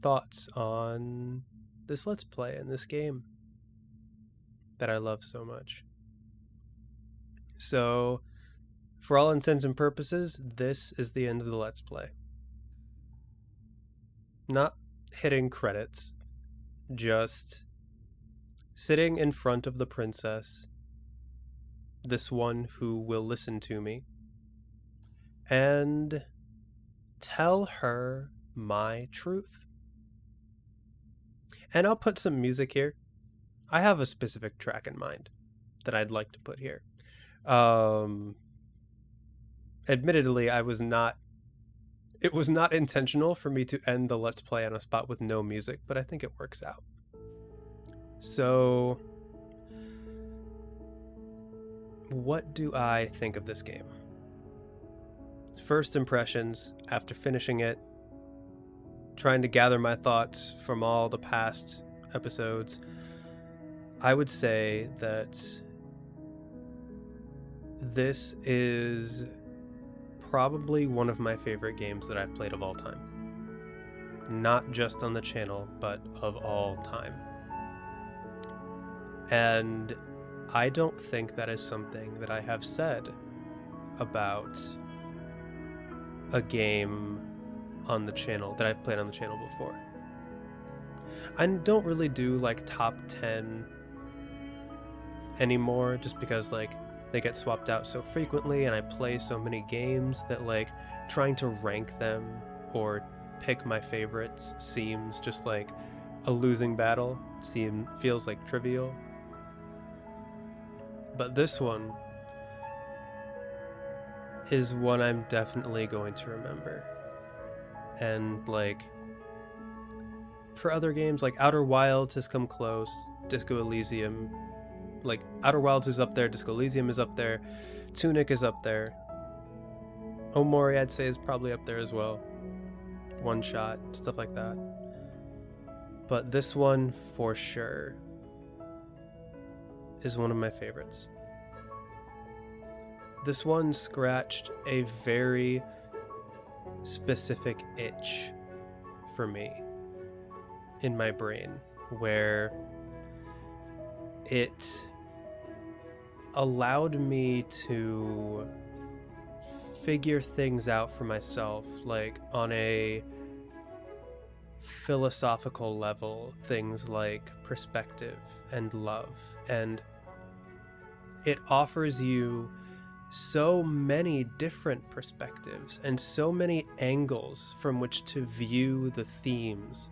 Speaker 2: thoughts on this Let's Play and this game that I love so much. So, for all intents and purposes, this is the end of the Let's Play. Not hitting credits, just sitting in front of the princess, this one who will listen to me, and tell her my truth. And I'll put some music here. I have a specific track in mind that I'd like to put here. Admittedly, it was not intentional for me to end the Let's Play on a spot with no music, but I think it works out. So, what do I think of this game? First impressions after finishing it, trying to gather my thoughts from all the past episodes, I would say that this is probably one of my favorite games that I've played of all time. Not just on the channel, but of all time. And I don't think that is something that I have said about a game on the channel that I've played on the channel before. I don't really do like top 10 anymore, just because like they get swapped out so frequently and I play so many games that like trying to rank them or pick my favorites seems just like a losing battle. Feels like trivial. But this one is one I'm definitely going to remember. And like for other games like Outer Wilds has come close, Disco Elysium, like Outer Wilds is up there, Disco Elysium is up there, Tunic is up there, Omori I'd say is probably up there as well, One Shot, stuff like that. But this one for sure is one of my favorites. This one scratched a very specific itch for me in my brain, where it allowed me to figure things out for myself, like on a philosophical level, things like perspective and love. And it offers you so many different perspectives and so many angles from which to view the themes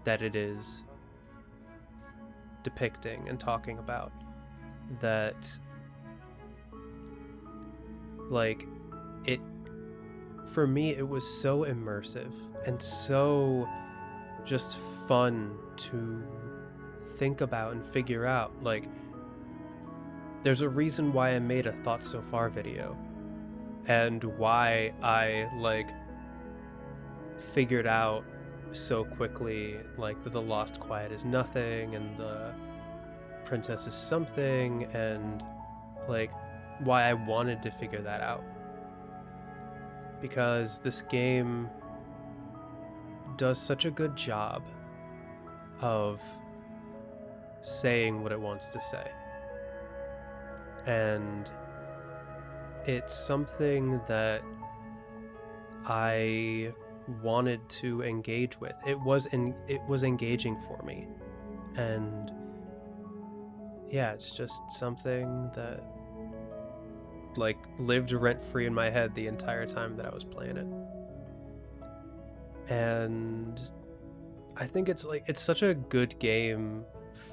Speaker 2: that it is depicting and talking about, that like it, for me, it was so immersive and so just fun to think about and figure out. Like, there's a reason why I made a Thoughts So Far video, and why I like figured out so quickly like that the Lost Quiet is nothing and the Princess is something, and like why I wanted to figure that out, because this game does such a good job of saying what it wants to say. And it's something that I wanted to engage with. It was engaging for me. And yeah, it's just something that like lived rent-free in my head the entire time that I was playing it. And I think it's such a good game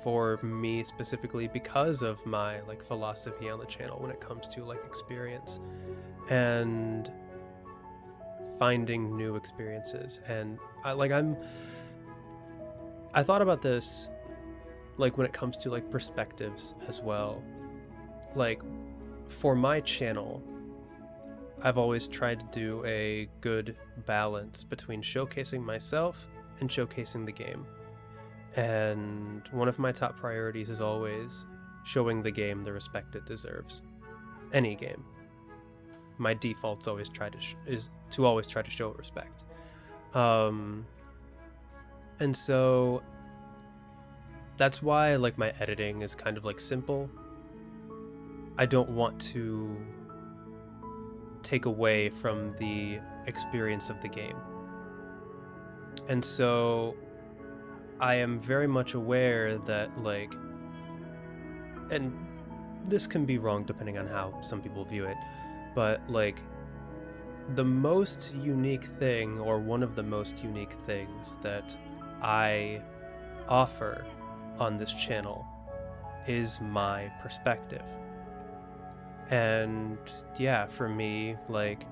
Speaker 2: for me specifically because of my like philosophy on the channel when it comes to like experience and finding new experiences. And I thought about this like when it comes to like perspectives as well. Like for my channel, I've always tried to do a good balance between showcasing myself and showcasing the game. And one of my top priorities is always showing the game the respect it deserves. Any game. My default's always is to always try to show respect. And so that's why like my editing is kind of like simple. I don't want to take away from the experience of the game. And so I am very much aware that like, and this can be wrong depending on how some people view it, but like the most unique thing, or one of the most unique things that I offer on this channel is my perspective. And yeah, for me, like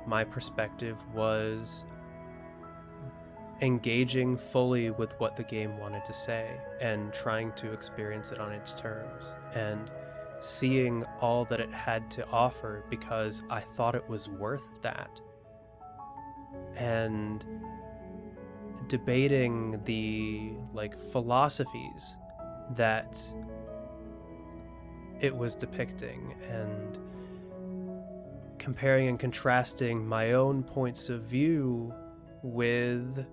Speaker 2: my perspective was engaging fully with what the game wanted to say and trying to experience it on its terms and seeing all that it had to offer because I thought it was worth that. And debating the like philosophies that it was depicting and comparing and contrasting my own points of view with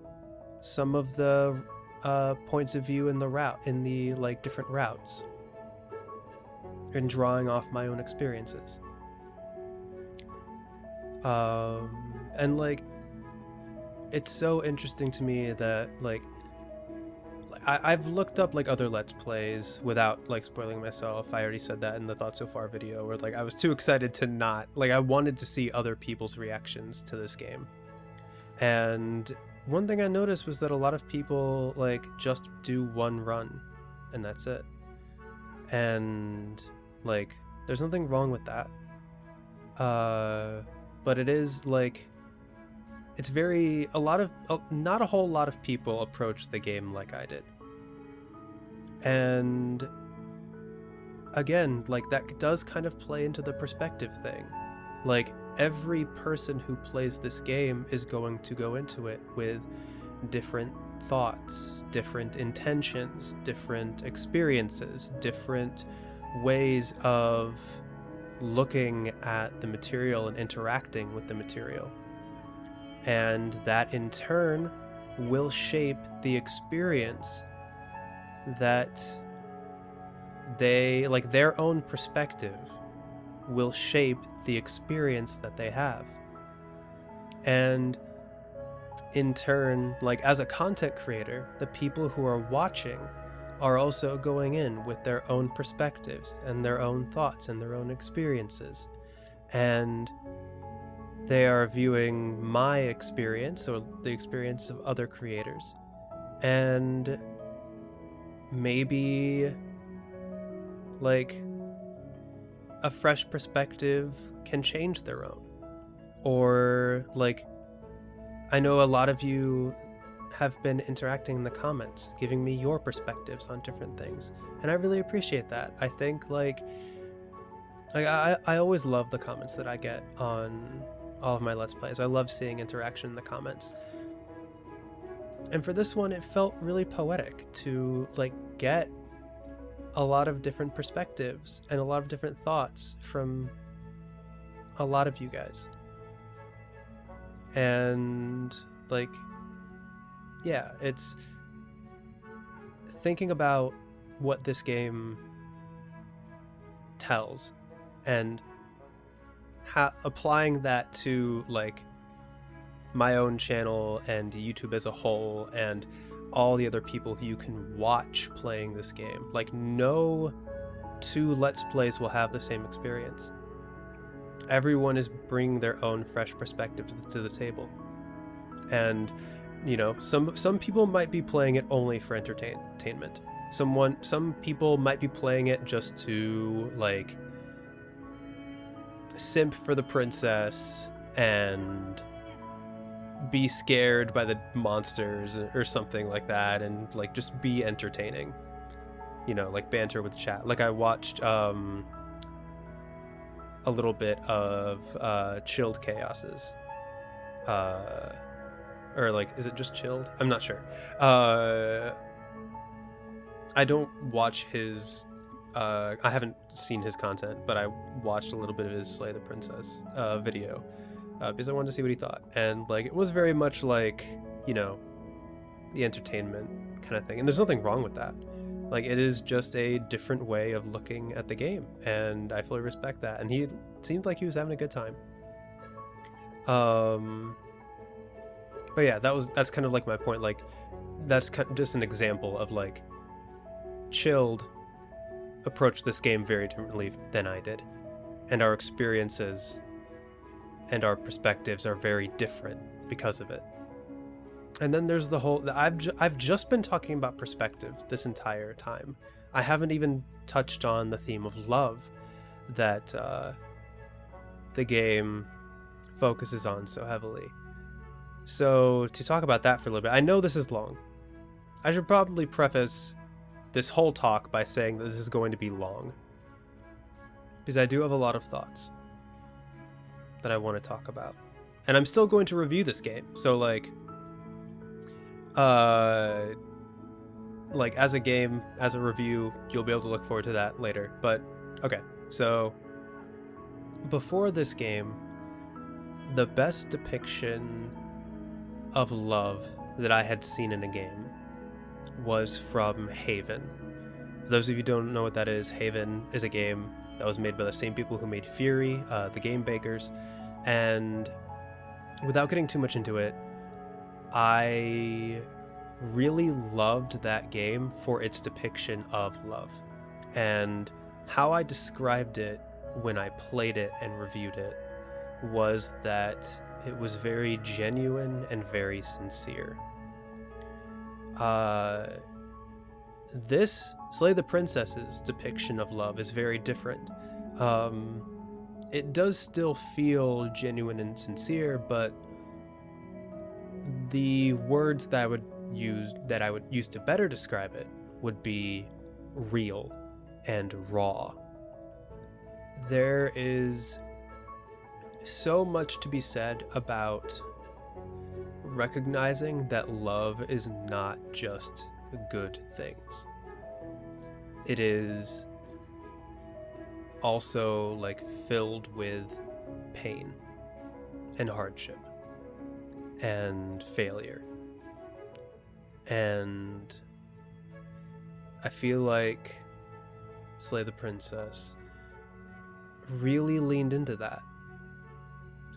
Speaker 2: some of the points of view in the like different routes, and drawing off my own experiences. And like it's so interesting to me that like I've looked up like other Let's Plays without like spoiling myself. I already said that in the Thought So Far video, where like I was too excited to not, like I wanted to see other people's reactions to this game. And one thing I noticed was that a lot of people like just do one run and that's it. And like there's nothing wrong with that. But it is like it's very not a whole lot of people approach the game like I did. And again, like that does kind of play into the perspective thing. Like every person who plays this game is going to go into it with different thoughts, different intentions, different experiences, different ways of looking at the material and interacting with the material. And that in turn will shape the experience that they, like their own perspective will shape the experience that they have. And in turn, like as a content creator, the people who are watching are also going in with their own perspectives and their own thoughts and their own experiences. And they are viewing my experience or the experience of other creators. And maybe like a fresh perspective can change their own. Or like I know a lot of you have been interacting in the comments, giving me your perspectives on different things, and I really appreciate that. I think like I always love the comments that I get on all of my Let's Plays. I love seeing interaction in the comments. And for this one, it felt really poetic to like get a lot of different perspectives and a lot of different thoughts from a lot of you guys. And like, yeah, it's thinking about what this game tells and applying that to like my own channel and YouTube as a whole and all the other people who you can watch playing this game. Like no two Let's Plays will have the same experience. Everyone is bringing their own fresh perspective to the table. And you know, some people might be playing it only for entertainment. Some people might be playing it just to like simp for the princess and be scared by the monsters or something like that, and like just be entertaining, you know, like banter with chat. Like I watched a a little bit of chilled chaoses. Or like, is it just chilled? I'm not sure. I don't watch his I haven't seen his content, but I watched a little bit of his Slay the Princess video because I wanted to see what he thought. And like, it was very much like, you know, the entertainment kind of thing. And there's nothing wrong with that. Like, it is just a different way of looking at the game, and I fully respect that. And he seemed like he was having a good time. But yeah, that's kind of like my point. Like, that's kind of just an example of like, Chilled approached this game very differently than I did, and our experiences and our perspectives are very different because of it. And then there's the whole I've just been talking about perspective this entire time. I haven't even touched on the theme of love that the game focuses on so heavily. So to talk about that for a little bit, I know this is long. I should probably preface this whole talk by saying that this is going to be long, because I do have a lot of thoughts that I want to talk about, and I'm still going to review this game. So like as a game, as a review, you'll be able to look forward to that later. But okay, so before this game, the best depiction of love that I had seen in a game was from Haven. For those of you who don't know what that is, Haven is a game that was made by the same people who made Fury, the game bakers. And without getting too much into it, I really loved that game for its depiction of love. And how I described it when I played it and reviewed it was that it was very genuine and very sincere. This Slay the Princess's depiction of love is very different. It does still feel genuine and sincere, but the words that I would use to better describe it would be real and raw. There is so much to be said about recognizing that love is not just good things. It is also like filled with pain and hardship and failure. And I feel like Slay the Princess really leaned into that,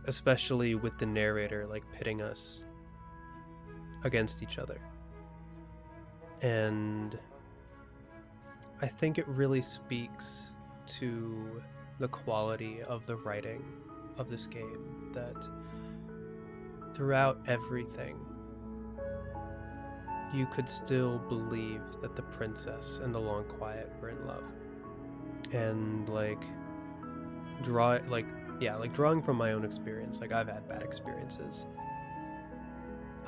Speaker 2: especially with the narrator like pitting us against each other. And I think it really speaks to the quality of the writing of this game, that throughout everything you could still believe that the princess and the Long Quiet were in love. And drawing from my own experience, like, I've had bad experiences.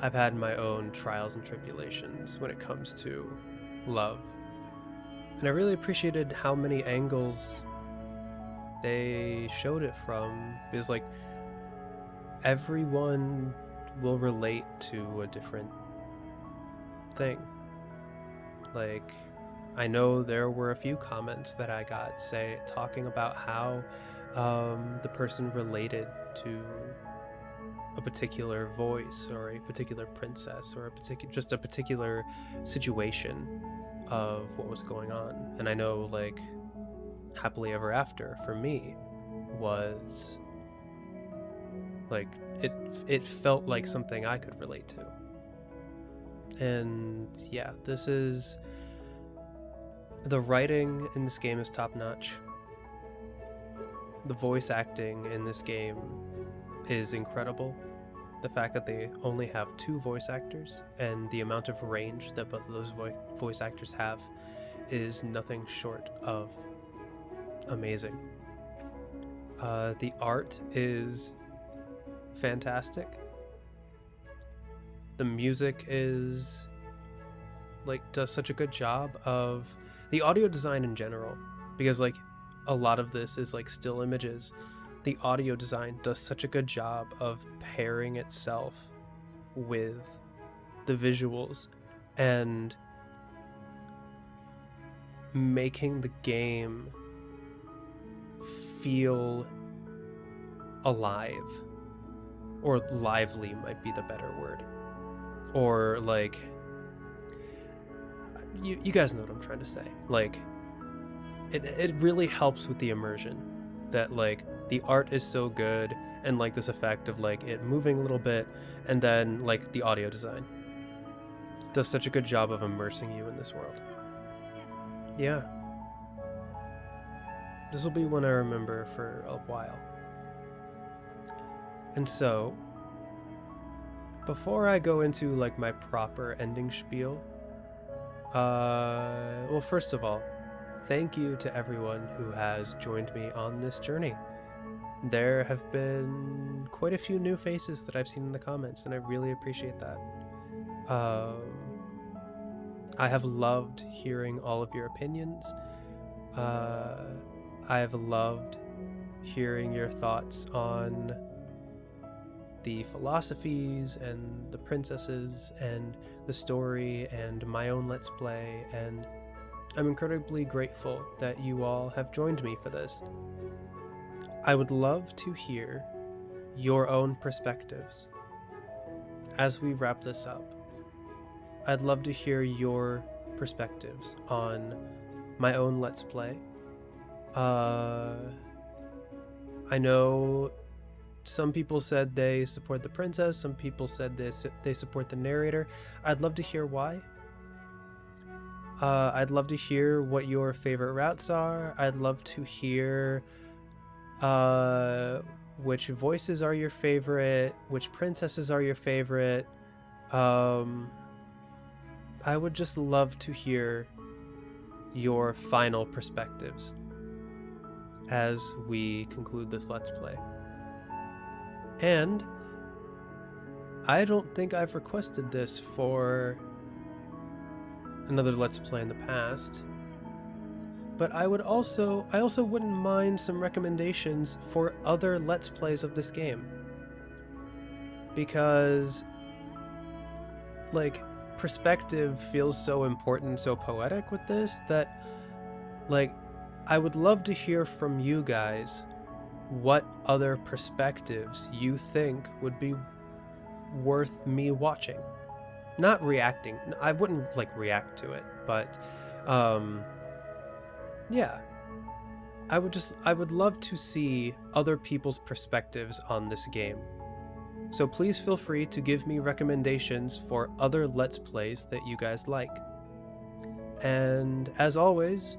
Speaker 2: I've had my own trials and tribulations when it comes to love. And I really appreciated how many angles they showed it from, because like everyone will relate to a different thing. Like, I know there were a few comments that I got talking about how the person related to a particular voice or a particular princess or a particular situation of what was going on. And I know, like, Happily Ever After for me was like, it felt like something I could relate to. And yeah, the writing in this game is top notch. The voice acting in this game is incredible. The fact that they only have 2 voice actors and the amount of range that both of those voice actors have is nothing short of amazing. The art is fantastic. The music is does such a good job of the audio design in general, because like a lot of this is like still images. the audio design does such a good job of pairing itself with the visuals and making the game feel alive, or lively might be the better word, or like you guys know what I'm trying to say. Like it really helps with the immersion that like the art is so good, and like this effect of like it moving a little bit, and then like the audio design does such a good job of immersing you in this world. Yeah, this will be one I remember for a while. And so, before I go into like my proper ending spiel, well, first of all, thank you to everyone who has joined me on this journey. There have been quite a few new faces that I've seen in the comments, and I really appreciate that. I have loved hearing all of your opinions. I have loved hearing your thoughts on the philosophies and the princesses and the story and my own Let's Play, and I'm incredibly grateful that you all have joined me for this. I would love to hear your own perspectives as we wrap this up. I'd love to hear your perspectives on my own Let's Play. I know some people said they support the princess, some people said they support the narrator. I'd love to hear why. I'd love to hear what your favorite routes are. I'd love to hear which voices are your favorite, which princesses are your favorite. I would just love to hear your final perspectives as we conclude this Let's Play. And I don't think I've requested this for another Let's Play in the past, but I also wouldn't mind some recommendations for other Let's Plays of this game, because like perspective feels so important, so poetic with this, that like I would love to hear from you guys what other perspectives you think would be worth me watching. Not reacting. I wouldn't like react to it, but yeah. I would love to see other people's perspectives on this game. So please feel free to give me recommendations for other Let's Plays that you guys like. And as always,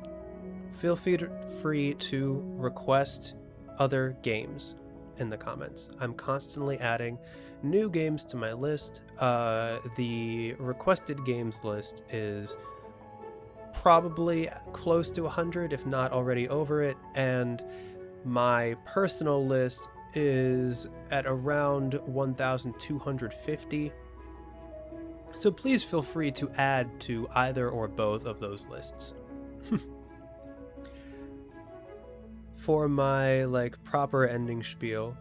Speaker 2: feel free to request other games in the comments. I'm constantly adding new games to my list. The requested games list is probably close to 100, if not already over it, and my personal list is at around 1,250. So please feel free to add to either or both of those lists. For my like proper ending spiel,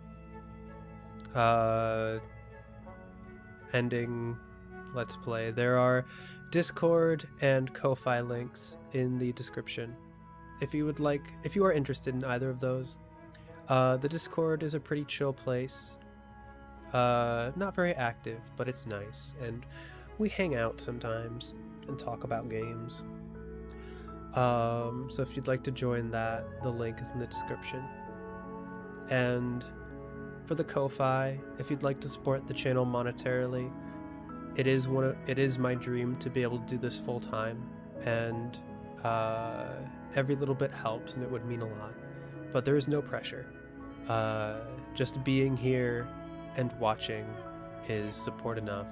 Speaker 2: ending Let's Play, there are Discord and Ko-Fi links in the description. If you are interested in either of those. The Discord is a pretty chill place. Not very active, but it's nice, and we hang out sometimes and talk about games. So if you'd like to join that, the link is in the description. And for the Ko-Fi, if you'd like to support the channel monetarily, it is my dream to be able to do this full time, and every little bit helps, and it would mean a lot. But there is no pressure. Just being here and watching is support enough.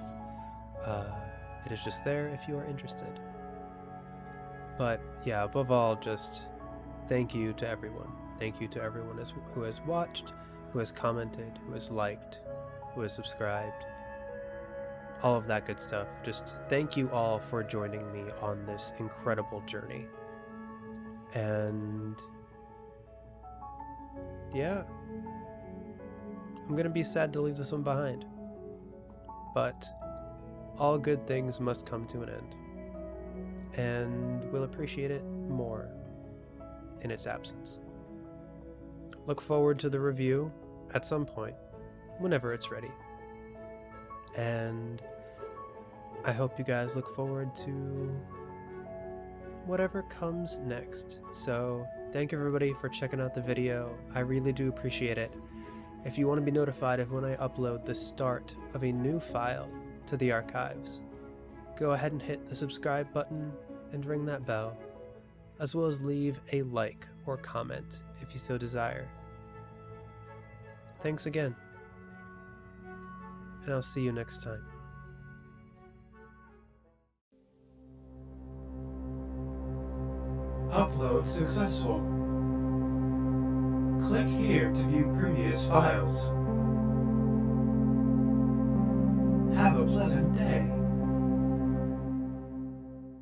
Speaker 2: It is just there if you are interested. But yeah, above all, just thank you to everyone. Thank you to everyone who has watched, who has commented, who has liked, who has subscribed. All of that good stuff. Just thank you all for joining me on this incredible journey. And yeah, I'm gonna be sad to leave this one behind. But all good things must come to an end, and we'll appreciate it more in its absence. Look forward to the review at some point, whenever it's ready. And I hope you guys look forward to whatever comes next. So thank you everybody for checking out the video. I really do appreciate it. If you want to be notified of when I upload the start of a new file to the archives, go ahead and hit the subscribe button and ring that bell, as well as leave a like or comment if you so desire. Thanks again, and I'll see you next time.
Speaker 1: Upload successful. Click here to view previous files. Have a pleasant day.